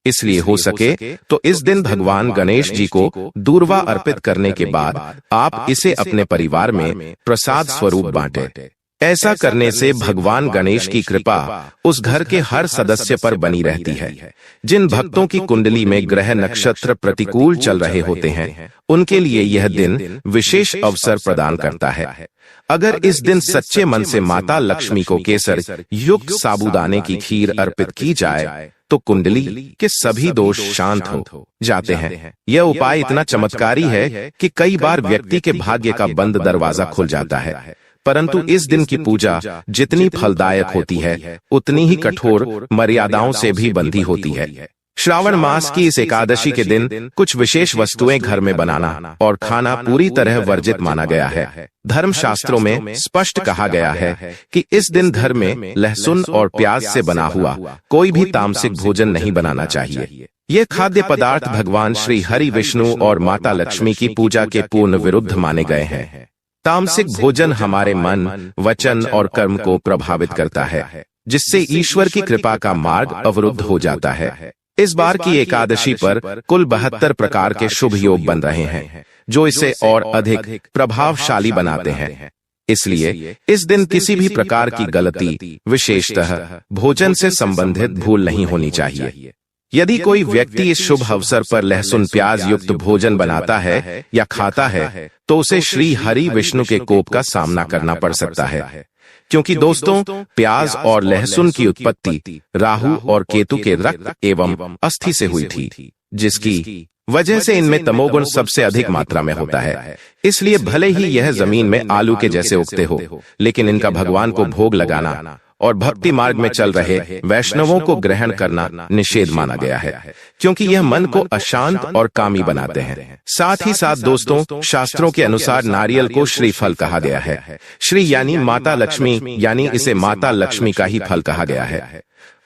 इसलिए हो सके तो इस दिन भगवान गणेश जी को दूर्वा अर्पित करने के बाद आप इसे अपने परिवार में प्रसाद स्वरूप बांटें। ऐसा करने से भगवान गणेश की कृपा उस घर के हर सदस्य पर बनी रहती है। जिन भक्तों की कुंडली में ग्रह नक्षत्र प्रतिकूल चल रहे होते हैं, उनके लिए यह दिन विशेष अवसर प्रदान करता है। अगर इस दिन सच्चे मन से माता लक्ष्मी को केसर युक्त साबूदाने की खीर अर्पित की जाए तो कुंडली के सभी दोष शांत हो जाते हैं। यह उपाय इतना चमत्कारी है कि कई बार व्यक्ति के भाग्य का बंद दरवाजा खुल जाता है। परंतु इस दिन की पूजा जितनी फलदायक होती है, उतनी ही कठोर मर्यादाओं से भी बंधी होती है। श्रावण मास की इस एकादशी के दिन कुछ विशेष वस्तुएं घर में बनाना और खाना पूरी तरह वर्जित माना गया है। धर्म शास्त्रों में स्पष्ट कहा गया है कि इस दिन घर में लहसुन और प्याज से बना हुआ कोई भी तामसिक भोजन नहीं बनाना चाहिए। ये खाद्य पदार्थ भगवान श्री हरि विष्णु और माता लक्ष्मी की पूजा के पूर्ण विरुद्ध माने गए हैं। तामसिक भोजन हमारे मन, वचन और कर्म को प्रभावित करता है, जिससे ईश्वर की कृपा का मार्ग अवरुद्ध हो जाता है। इस बार की एकादशी पर कुल 72 प्रकार के शुभ योग बन रहे हैं, जो इसे और अधिक प्रभावशाली बनाते हैं। इसलिए इस दिन किसी भी प्रकार की गलती, विशेषतः भोजन से संबंधित भूल नहीं होनी चाहिए। यदि कोई व्यक्ति इस शुभ अवसर पर लहसुन प्याज युक्त भोजन बनाता है या खाता है तो उसे श्री हरि विष्णु के कोप का सामना करना पड़ सकता है। क्योंकि दोस्तों, प्याज और लहसुन की उत्पत्ति राहु और केतु के रक्त एवं अस्थि से हुई थी, जिसकी वजह से इनमें तमोगुण सबसे अधिक मात्रा में होता है। इसलिए भले ही यह जमीन में आलू के जैसे उगते हो, लेकिन इनका भगवान को भोग लगाना और भक्ति मार्ग में चल रहे वैष्णवों को ग्रहण करना निषेध माना गया है, क्योंकि यह मन को अशांत और कामी बनाते हैं। साथ ही साथ दोस्तों, शास्त्रों के अनुसार नारियल को श्रीफल कहा गया है। श्री यानी माता लक्ष्मी, यानी इसे माता लक्ष्मी का ही फल कहा गया है।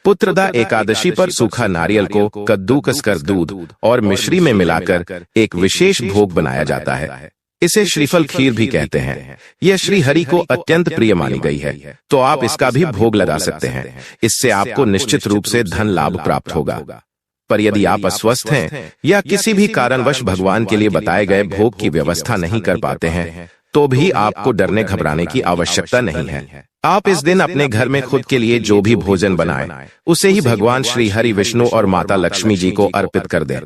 पुत्रदा एकादशी पर सूखा नारियल को कद्दूकस कर दूध और मिश्री में मिलाकर एक विशेष भोग बनाया जाता है। इसे श्रीफल खीर भी कहते हैं। यह श्री हरि को अत्यंत प्रिय मानी गई है, तो आप इसका भी भोग लगा सकते हैं। इससे आपको निश्चित रूप से धन लाभ प्राप्त होगा। पर यदि आप अस्वस्थ हैं या किसी भी कारणवश भगवान के लिए बताए गए भोग की व्यवस्था नहीं कर पाते हैं, तो भी आपको डरने घबराने की आवश्यकता नहीं है। आप इस दिन अपने घर में खुद के लिए जो भी भोजन बनाएं, उसे ही भगवान श्री हरि विष्णु और माता लक्ष्मी जी को अर्पित कर दें।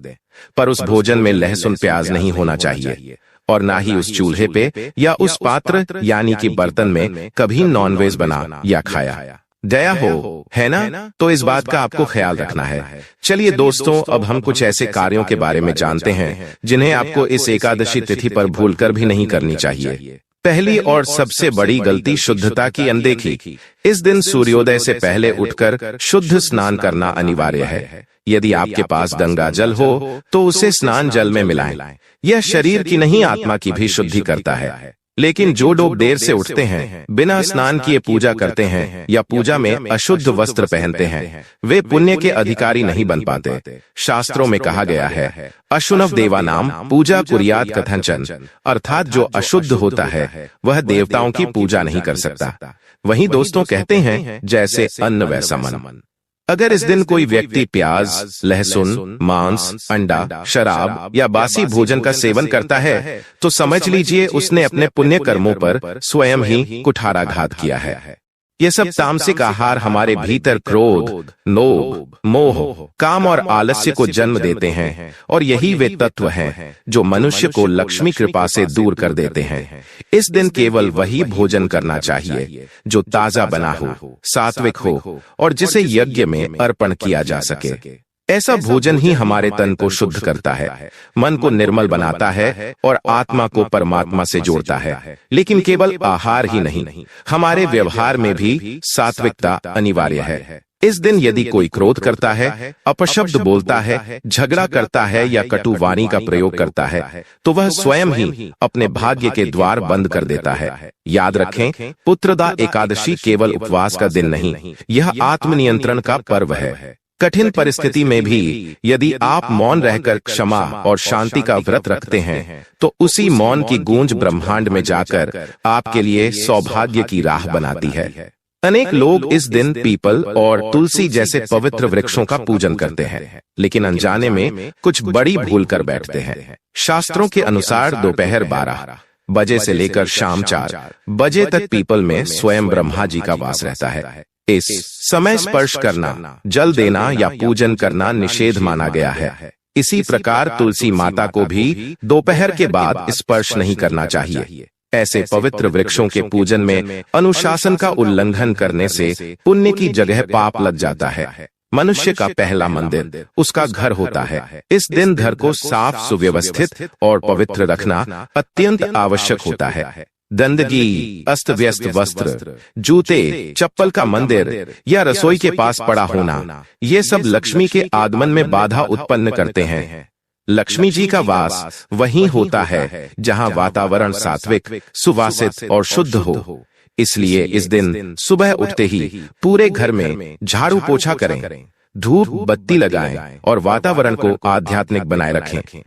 पर उस भोजन में लहसुन प्याज नहीं होना चाहिए और ना ही उस चूल्हे पे या उस पात्र यानी कि बर्तन में कभी नॉनवेज बना या खाया। दया हो, है ना? तो इस बात का आपको ख्याल रखना है। चलिए दोस्तों, अब हम कुछ ऐसे कार्यों के बारे में जानते हैं जिन्हें आपको इस एकादशी तिथि पर भूलकर भी नहीं करनी चाहिए। पहली और सबसे बड़ी गलती शुद्धता की अनदेखी। इस दिन सूर्योदय से पहले उठकर शुद्ध स्नान करना अनिवार्य है। यदि आपके पास गंगा जल हो तो उसे स्नान जल में मिलाएं। यह शरीर की नहीं आत्मा की भी शुद्धि करता है। लेकिन जो लोग देर से उठते हैं, बिना स्नान किए पूजा करते हैं या पूजा में अशुद्ध वस्त्र पहनते हैं, वे पुण्य के अधिकारी नहीं बन पाते। शास्त्रों में कहा गया है, अशुनव देवानाम पूजा कुर्यात कथंचन, अर्थात जो अशुद्ध होता है वह देवताओं की पूजा नहीं कर सकता। वहीं दोस्तों कहते हैं, जैसे अन्न वैसा मन। अगर इस दिन कोई व्यक्ति प्याज, लहसुन, मांस, अंडा, शराब या बासी भोजन का सेवन करता है, तो समझ लीजिए उसने अपने पुण्य कर्मों पर स्वयं ही कुठाराघात किया है। ये सब तामसिक आहार हमारे भीतर क्रोध, लोभ, मोह, काम और आलस्य को जन्म देते हैं और यही वे तत्व हैं जो मनुष्य को लक्ष्मी कृपा से दूर कर देते हैं। इस दिन केवल वही भोजन करना चाहिए जो ताजा बना हो, सात्विक हो और जिसे यज्ञ में अर्पण किया जा सके। ऐसा भोजन ही हमारे तन को शुद्ध करता है, मन को निर्मल बनाता है और आत्मा को परमात्मा से जोड़ता है। लेकिन केवल आहार ही नहीं, हमारे व्यवहार में भी सात्विकता अनिवार्य है। इस दिन यदि कोई क्रोध करता है, अपशब्द बोलता है, झगड़ा करता है या कटु वाणी का प्रयोग करता है, तो वह स्वयं ही अपने भाग्य के द्वार बंद कर देता है। याद रखें, पुत्रदा एकादशी केवल उपवास का दिन नहीं, यह आत्मनियंत्रण का पर्व है। कठिन परिस्थिति में भी यदि आप मौन रहकर क्षमा और शांति का व्रत रखते हैं, तो उसी मौन की गूंज ब्रह्मांड में जाकर आपके लिए सौभाग्य की राह बनाती है। अनेक लोग इस दिन पीपल और तुलसी जैसे पवित्र वृक्षों का पूजन करते हैं, लेकिन अनजाने में कुछ बड़ी भूल कर बैठते हैं। शास्त्रों के अनुसार दोपहर 12 बजे से लेकर शाम 4 बजे तक पीपल में स्वयं ब्रह्मा जी का वास रहता है। इस समय स्पर्श करना, जल देना या पूजन करना निषेध माना गया है। इसी प्रकार तुलसी माता को भी दोपहर के बाद स्पर्श नहीं करना चाहिए। ऐसे पवित्र वृक्षों के पूजन में अनुशासन का उल्लंघन करने से पुण्य की जगह पाप लग जाता है। मनुष्य का पहला मंदिर उसका घर होता है। इस दिन घर को साफ, सुव्यवस्थित और पवित्र रखना अत्यंत आवश्यक होता है। गंदगी, अस्त व्यस्त वस्त्र, जूते, चप्पल का मंदिर या रसोई के पास पड़ा होना, ये सब लक्ष्मी के आगमन में बाधा उत्पन्न करते हैं। लक्ष्मी जी का वास वहीं होता है जहां वातावरण सात्विक, सुवासित और शुद्ध हो। इसलिए इस दिन सुबह उठते ही पूरे घर में झाड़ू पोछा करें, धूप बत्ती लगाएं और वातावरण को आध्यात्मिक बनाए रखें।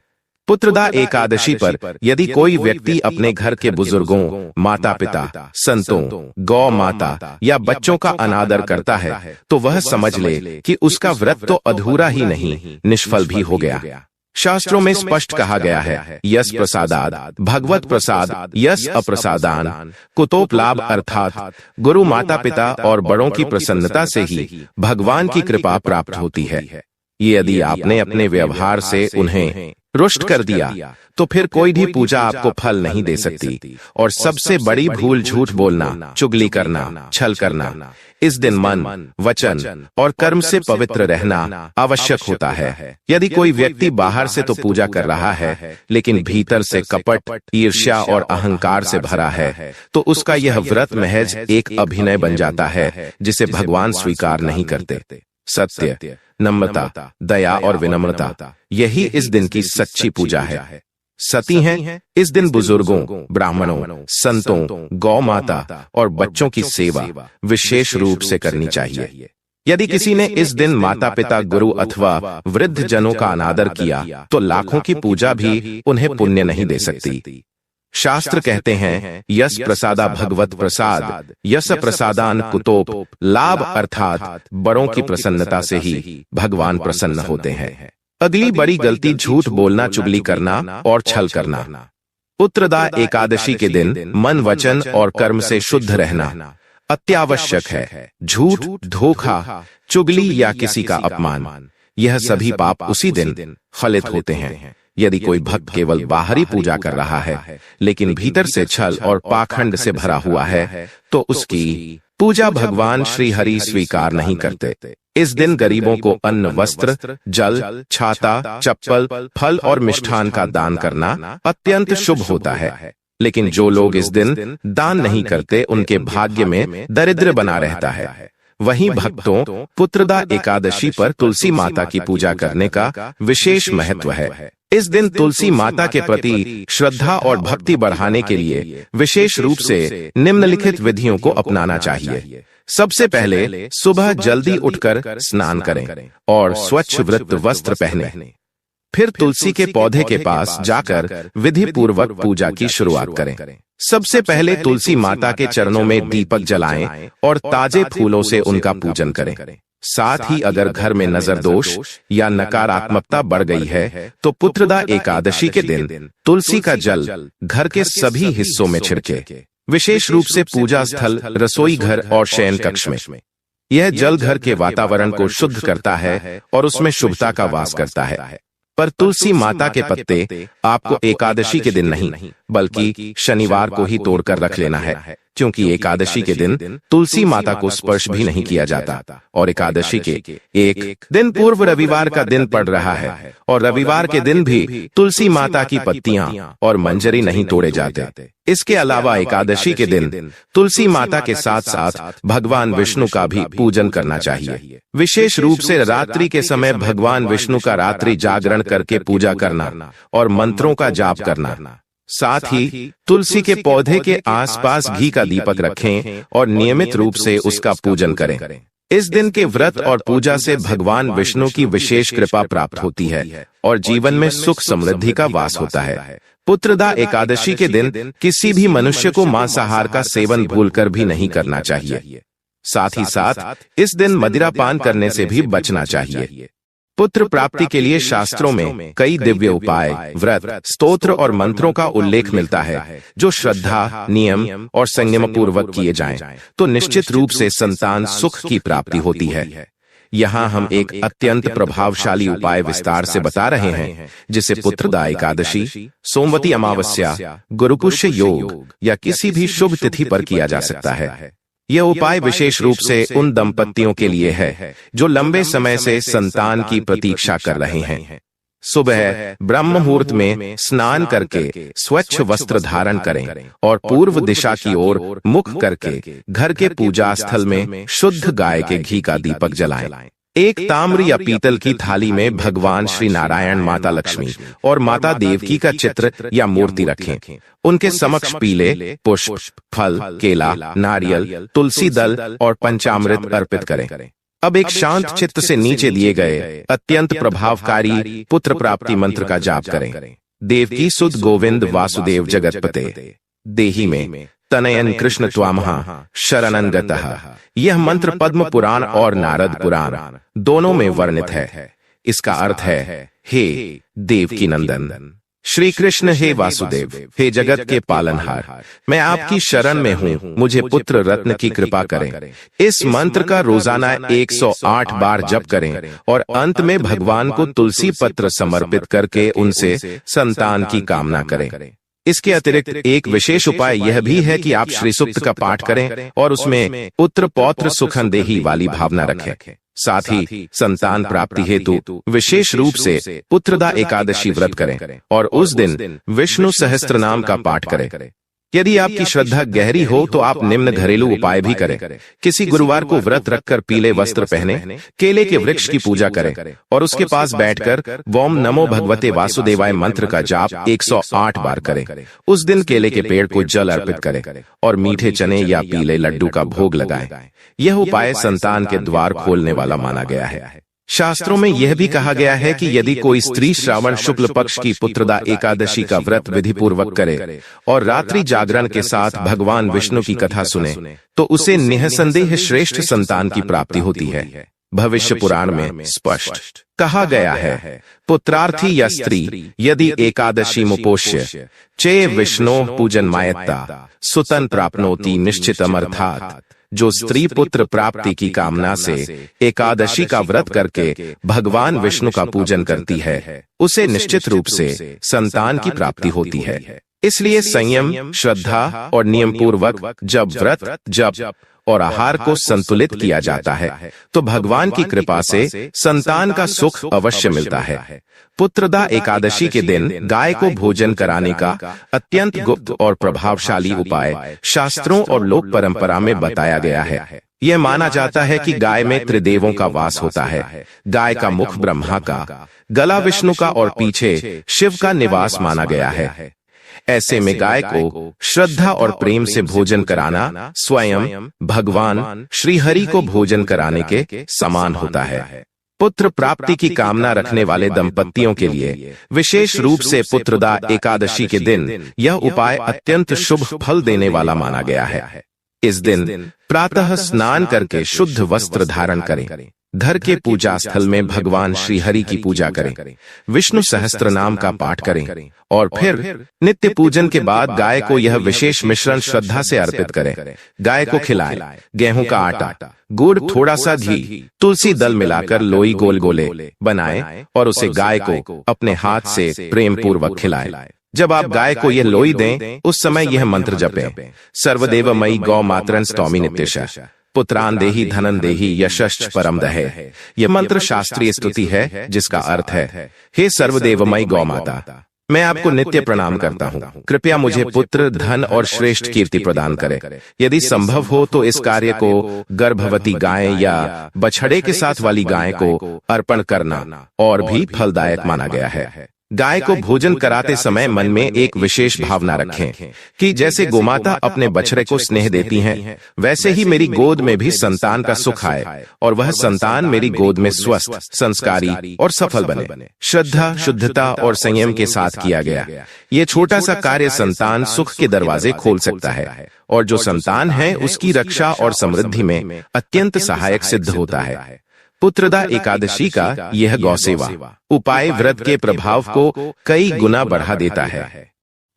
पुत्रदा एकादशी पर यदि कोई व्यक्ति अपने घर के बुजुर्गों, माता पिता, संतों, गौ माता या बच्चों का अनादर करता है, तो वह समझ ले कि उसका व्रत तो अधूरा ही नहीं, निष्फल भी हो गया। शास्त्रों में स्पष्ट कहा गया है, यस प्रसादाद भगवत प्रसाद, यस अप्रसादान कुतोप लाभ, अर्थात गुरु, माता पिता और बड़ों की प्रसन्नता से ही भगवान की कृपा प्राप्त होती है। ये यदि आपने अपने व्यवहार से उन्हें रुष्ट कर दिया, तो फिर कोई भी पूजा आपको फल नहीं दे सकती। और सबसे बड़ी भूल झूठ बोलना, चुगली करना, छल करना। इस दिन मन, वचन और कर्म से पवित्र रहना आवश्यक होता है। यदि कोई व्यक्ति बाहर से तो पूजा कर रहा है, लेकिन भीतर से कपट, ईर्ष्या और अहंकार से भरा है, तो उसका यह व्रत महज एक अभिनय बन जाता है जिसे भगवान स्वीकार नहीं करते। सत्य, नम्रता, दया और विनम्रता, यही इस दिन की सच्ची पूजा है। सती हैं, इस दिन बुजुर्गों, ब्राह्मणों, संतों, गौ माता और बच्चों की सेवा विशेष रूप से करनी चाहिए। यदि किसी ने इस दिन माता पिता, गुरु अथवा वृद्ध जनों का अनादर किया, तो लाखों की पूजा भी उन्हें पुण्य नहीं दे सकती। शास्त्र कहते हैं, यस प्रसादा भगवत प्रसाद, यस प्रसादान कुतोप लाभ, अर्थात बड़ों की प्रसन्नता से ही भगवान प्रसन्न होते हैं। अगली बड़ी गलती झूठ बोलना, चुगली करना और छल करना। पुत्रदा एकादशी के दिन मन, वचन और कर्म से शुद्ध रहना अत्यावश्यक है। झूठ, धोखा, चुगली या किसी का अपमान, यह सभी पाप उसी दिन फलित होते हैं। यदि कोई भक्त केवल बाहरी पूजा कर रहा है लेकिन भीतर से छल और पाखंड से भरा हुआ है तो उसकी पूजा भगवान श्री हरि स्वीकार नहीं करते। इस दिन गरीबों को अन्न, वस्त्र, जल, छाता, चप्पल, फल और मिष्ठान का दान करना अत्यंत शुभ होता है। लेकिन जो लोग इस दिन दान नहीं करते उनके भाग्य में दरिद्र बना रहता है। वहीं भक्तों पुत्रदा एकादशी पर तुलसी माता की पूजा करने का विशेष महत्व है। इस दिन तुलसी माता के प्रति श्रद्धा और भक्ति बढ़ाने के लिए विशेष रूप से निम्नलिखित विधियों को अपनाना चाहिए। सबसे पहले सुबह जल्दी उठकर स्नान करें और स्वच्छ वृत्त वस्त्र पहने। फिर तुलसी के पौधे के पास जाकर विधि पूर्वक पूजा की शुरुआत करें। सबसे पहले तुलसी माता के चरणों में दीपक जलाएं और ताजे फूलों से उनका पूजन करें। साथ ही अगर घर में नजर दोष या नकारात्मकता बढ़ गई है तो पुत्रदा एकादशी के दिन तुलसी का जल घर के सभी हिस्सों में छिड़के, विशेष रूप से पूजा स्थल, रसोई घर और शयन कक्ष में। यह जल घर के वातावरण को शुद्ध करता है और उसमें शुभता का वास करता है। पर तुलसी माता के पत्ते आपको एकादशी के दिन नहीं बल्कि शनिवार को ही तोड़कर रख लेना है, क्योंकि एकादशी के दिन तुलसी माता को स्पर्श भी नहीं किया जाता और एकादशी के एक दिन पूर्व रविवार का दिन पड़ रहा है और रविवार के दिन भी तुलसी माता की पत्तियां और मंजरी नहीं तोड़े जाते। इसके अलावा एकादशी के दिन तुलसी माता के साथ साथ भगवान विष्णु का भी पूजन करना चाहिए। विशेष रूप से रात्रि के समय भगवान विष्णु का रात्रि जागरण करके पूजा करना और मंत्रों का जाप करना। साथ ही तुलसी के पौधे के आसपास घी का दीपक रखें और नियमित रूप से उसका पूजन करें। इस दिन के व्रत और पूजा से भगवान विष्णु की विशेष कृपा प्राप्त होती है और जीवन में सुख समृद्धि का वास होता है। पुत्रदा एकादशी के दिन किसी भी मनुष्य को मांसाहार का सेवन भूलकर भी नहीं करना चाहिए। साथ ही साथ इस दिन मदिरा पान करने से भी बचना चाहिए। पुत्र प्राप्ति के लिए शास्त्रों में कई दिव्य उपाय, व्रत, स्तोत्र और मंत्रों का उल्लेख मिलता है जो श्रद्धा, नियम और संयम पूर्वक किए जाएं तो निश्चित रूप से संतान सुख की प्राप्ति होती है। यहाँ हम एक अत्यंत प्रभावशाली उपाय विस्तार से बता रहे हैं जिसे पुत्रदा एकादशी, सोमवती अमावस्या, गुरुपुष्य योग या किसी भी शुभ तिथि पर किया जा सकता है। यह उपाय विशेष रूप से उन दंपतियों के लिए है जो लंबे समय से संतान की प्रतीक्षा कर रहे हैं। सुबह ब्रह्म मुहूर्त में स्नान करके स्वच्छ वस्त्र धारण करें और पूर्व दिशा की ओर मुख करके घर के पूजा स्थल में शुद्ध गाय के घी का दीपक जलाएं। एक ताम्र या पीतल की थाली में भगवान श्री नारायण, माता लक्ष्मी और माता देवकी का चित्र या मूर्ति रखें। उनके समक्ष पीले पुष्प, फल, केला, नारियल, तुलसी दल और पंचामृत अर्पित करें। अब एक शांत चित्त से नीचे दिए गए अत्यंत प्रभावकारी पुत्र प्राप्ति मंत्र का जाप करें। देवकी सुत गोविंद वासुदेव जगतपते देहि में तनयन कृष्ण त्वामहा शरणं गतः। यह मंत्र पद्म पुराण और नारद पुराण दोनों में वर्णित है। इसका अर्थ है, हे देवकी नंदन श्री कृष्ण, हे वासुदेव, हे जगत के पालनहार, मैं आपकी शरण में हूँ, मुझे पुत्र रत्न की कृपा करें। इस मंत्र का रोजाना 108 बार जप करें और अंत में भगवान को तुलसी पत्र समर्पित करके उनसे संतान की कामना करें। इसके अतिरिक्त एक विशेष उपाय यह भी है कि आप श्री सूक्त का पाठ करें और उसमें पुत्र पौत्र सुखन देहि वाली भावना रखें। साथ ही संतान प्राप्ति हेतु विशेष रूप से पुत्रदा एकादशी व्रत करें और उस दिन विष्णु सहस्त्र नाम का पाठ करें। यदि आपकी श्रद्धा गहरी हो तो आप निम्न घरेलू उपाय भी करें। किसी गुरुवार को व्रत रखकर पीले वस्त्र पहने, केले के वृक्ष की पूजा करें और उसके पास बैठकर वोम नमो भगवते वासुदेवाय मंत्र का जाप 108 बार करें। उस दिन केले के पेड़ को जल अर्पित करें और मीठे चने या पीले लड्डू का भोग लगाएं। यह उपाय संतान के द्वार खोलने वाला माना गया है। शास्त्रों में यह भी कहा गया है कि यदि कोई स्त्री श्रावण शुक्ल पक्ष की पुत्रदा एकादशी का व्रत विधि पूर्वक करे और रात्रि जागरण के साथ भगवान विष्णु की कथा सुने तो उसे निःसंदेह श्रेष्ठ संतान की प्राप्ति होती है। भविष्य पुराण में स्पष्ट कहा गया है, पुत्रार्थी या स्त्री यदि एकादशी मुपोष्य चे विष्णो पूजन मायत्ता सुतन प्राप्नोति निश्चितम, अर्थात जो स्त्री पुत्र प्राप्ति की कामना से एकादशी का व्रत करके भगवान विष्णु का पूजन करती है उसे निश्चित रूप से संतान की प्राप्ति होती है। इसलिए संयम, श्रद्धा और नियम पूर्वक जब व्रत, जप और आहार को संतुलित किया जाता है तो भगवान की कृपा से संतान का सुख अवश्य मिलता है। पुत्रदा एकादशी के दिन गाय को भोजन कराने का अत्यंत गुप्त और प्रभावशाली उपाय शास्त्रों और लोक परंपरा में बताया गया है। यह माना जाता है कि गाय में त्रिदेवों का वास होता है। गाय का मुख ब्रह्मा का, गला विष्णु का और पीछे शिव का निवास माना गया है। ऐसे में गाय को श्रद्धा और प्रेम से भोजन कराना स्वयं भगवान श्रीहरि को भोजन कराने के समान होता है। पुत्र प्राप्ति की कामना रखने वाले दंपतियों के लिए विशेष रूप से पुत्रदा एकादशी के दिन यह उपाय अत्यंत शुभ फल देने वाला माना गया है। इस दिन प्रातः स्नान करके शुद्ध वस्त्र धारण करें, घर के पूजा स्थल में भगवान श्रीहरि की पूजा करें, विष्णु सहस्त्र नाम का पाठ करें और फिर नित्य पूजन के बाद गाय को यह विशेष मिश्रण श्रद्धा से अर्पित करें। गाय को खिलाएं गेहूं का आटा, गुड़, थोड़ा सा घी, तुलसी दल मिलाकर लोई गोल गोले बनाएं और उसे गाय को अपने हाथ से प्रेम पूर्वक खिलाएं। जब आप गाय को यह लोई दें उस समय यह मंत्र जपें, सर्वदेवमयी गौ मातरन स्तौमि नित्यशः पुत्रान देहि धनन देहि यशश्च परम दहे। यह मंत्र शास्त्रीय स्तुति है जिसका अर्थ है, हे सर्वदेवमयी गौ माता, मैं आपको नित्य प्रणाम करता हूँ, कृपया मुझे पुत्र, धन और श्रेष्ठ कीर्ति प्रदान करें। यदि संभव हो तो इस कार्य को गर्भवती गाय या बछड़े के साथ वाली गाय को अर्पण करना और भी फलदायक माना गया है। गाय को भोजन कराते समय मन में एक विशेष भावना रखें कि जैसे गोमाता अपने बछड़े को स्नेह देती हैं, वैसे ही मेरी गोद में भी संतान का सुख आए और वह संतान मेरी गोद में स्वस्थ, संस्कारी और सफल बने। श्रद्धा, शुद्धता और संयम के साथ किया गया ये छोटा सा कार्य संतान सुख के दरवाजे खोल सकता है और जो संतान है उसकी रक्षा और समृद्धि में अत्यंत सहायक सिद्ध होता है। पुत्रदा एकादशी का यह गौसेवा उपाय व्रत के प्रभाव को कई गुना बढ़ा देता है।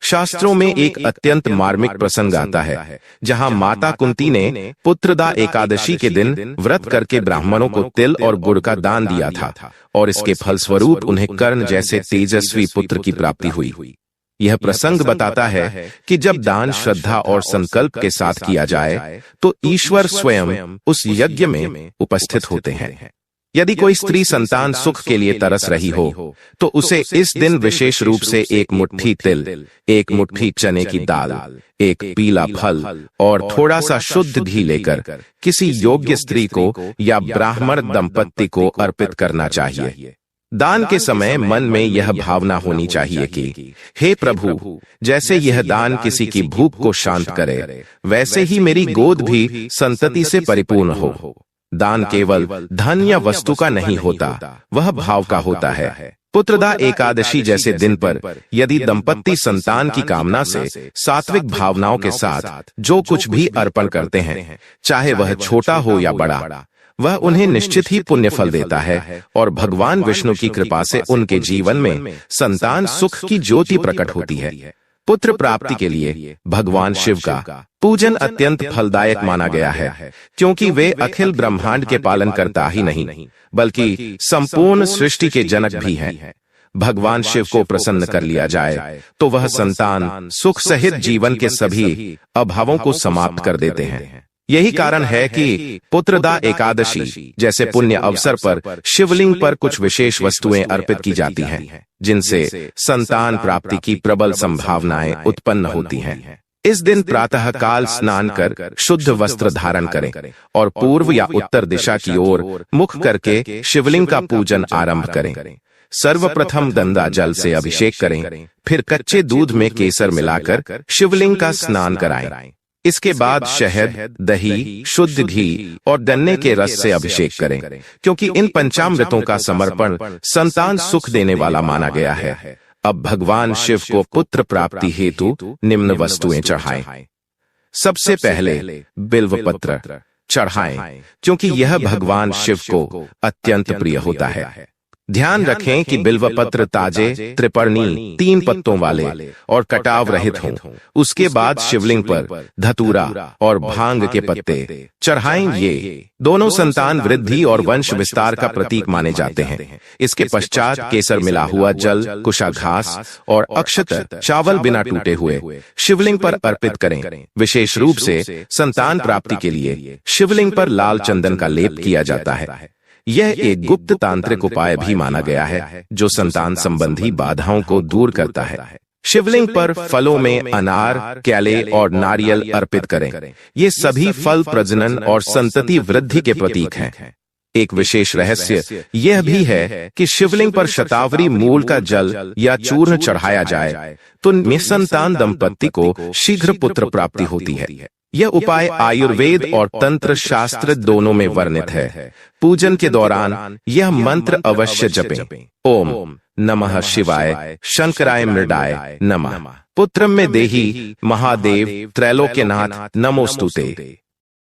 शास्त्रों में एक अत्यंत मार्मिक प्रसंग आता है जहां माता कुंती ने पुत्रदा एकादशी के दिन व्रत करके ब्राह्मणों को तिल और गुड़ का दान दिया था और इसके फलस्वरूप उन्हें कर्ण जैसे तेजस्वी पुत्र की प्राप्ति हुई। यह प्रसंग बताता है कि जब दान श्रद्धा और संकल्प के साथ किया जाए तो ईश्वर स्वयं उस यज्ञ में उपस्थित होते हैं। यदि कोई स्त्री संतान सुख के लिए तरस रही हो तो उसे इस दिन विशेष रूप से एक मुट्ठी तिल, एक मुट्ठी चने की दाल, एक पीला फल और थोड़ा सा शुद्ध घी लेकर किसी योग्य स्त्री को या ब्राह्मण दंपत्ति को अर्पित करना चाहिए। दान के समय मन में यह भावना होनी चाहिए कि हे प्रभु, जैसे यह दान किसी की भूख को शांत करे वैसे ही मेरी गोद भी संतति से परिपूर्ण हो। दान केवल धन या वस्तु का नहीं होता, वह भाव का होता है। पुत्रदा एकादशी जैसे दिन पर यदि दंपत्ति संतान की कामना से सात्विक भावनाओं के साथ जो कुछ भी अर्पण करते हैं, चाहे वह छोटा हो या बड़ा, वह उन्हें निश्चित ही पुण्य फल देता है और भगवान विष्णु की कृपा से उनके जीवन में संतान सुख की ज्योति प्रकट होती है। पुत्र प्राप्ति के लिए भगवान शिव का पूजन अत्यंत फलदायक माना गया है, क्योंकि वे अखिल ब्रह्मांड के पालन करता ही नहीं बल्कि संपूर्ण सृष्टि के जनक भी हैं। भगवान शिव को प्रसन्न कर लिया जाए तो वह संतान सुख सहित जीवन के सभी अभावों को समाप्त कर देते हैं। यही कारण है कि पुत्रदा एकादशी जैसे पुण्य अवसर पर शिवलिंग पर कुछ विशेष वस्तुएं अर्पित की जाती हैं, जिनसे संतान प्राप्ति की प्रबल संभावनाएं उत्पन्न होती हैं। इस दिन प्रातः काल स्नान कर शुद्ध वस्त्र धारण करें और पूर्व या उत्तर दिशा की ओर मुख करके शिवलिंग का पूजन आरंभ करें। सर्वप्रथम गंगा जल से अभिषेक करें, फिर कच्चे दूध में केसर मिलाकर शिवलिंग का स्नान कराएं। इसके बाद शहद, दही, शुद्ध घी और गन्ने के रस से अभिषेक करें, क्योंकि इन पंचामृतों का समर्पण संतान सुख देने वाला माना गया है। अब भगवान शिव को पुत्र प्राप्ति हेतु निम्न वस्तुएं चढ़ाएं। सबसे पहले बिल्व पत्र चढ़ाएं, क्योंकि यह भगवान शिव को अत्यंत प्रिय होता है। ध्यान रखें कि बिल्व पत्र ताजे, त्रिपर्णी, 3 पत्तों वाले और कटाव रहित हों। उसके बाद शिवलिंग पर धतूरा और भांग के पत्ते चढ़ाएं। ये दोनों संतान वृद्धि और वंश विस्तार का प्रतीक माने जाते हैं। इसके पश्चात केसर मिला हुआ जल, कुशा घास और अक्षत चावल बिना टूटे हुए शिवलिंग पर अर्पित करें। विशेष रूप से संतान प्राप्ति के लिए शिवलिंग पर लाल चंदन का लेप किया जाता है। यह एक गुप्त तांत्रिक उपाय भी माना गया है, जो संतान संबंधी बाधाओं को दूर करता है। शिवलिंग पर फलों में अनार, केले और नारियल अर्पित करें। ये सभी फल प्रजनन और संतति वृद्धि के प्रतीक हैं। एक विशेष रहस्य यह भी है कि शिवलिंग पर शतावरी मूल का जल या चूर्ण चढ़ाया जाए तो निसंतान दंपत्ति को शीघ्र पुत्र प्राप्ति होती है। यह उपाय आयुर्वेद और तंत्र शास्त्र दोनों में वर्णित है। पूजन के दौरान यह मंत्र अवश्य जपें। ओम नमः शिवाय शंकराय मृडाय नमः। पुत्रम में देहि महादेव त्रैलोक्यनाथ नमोस्तुते।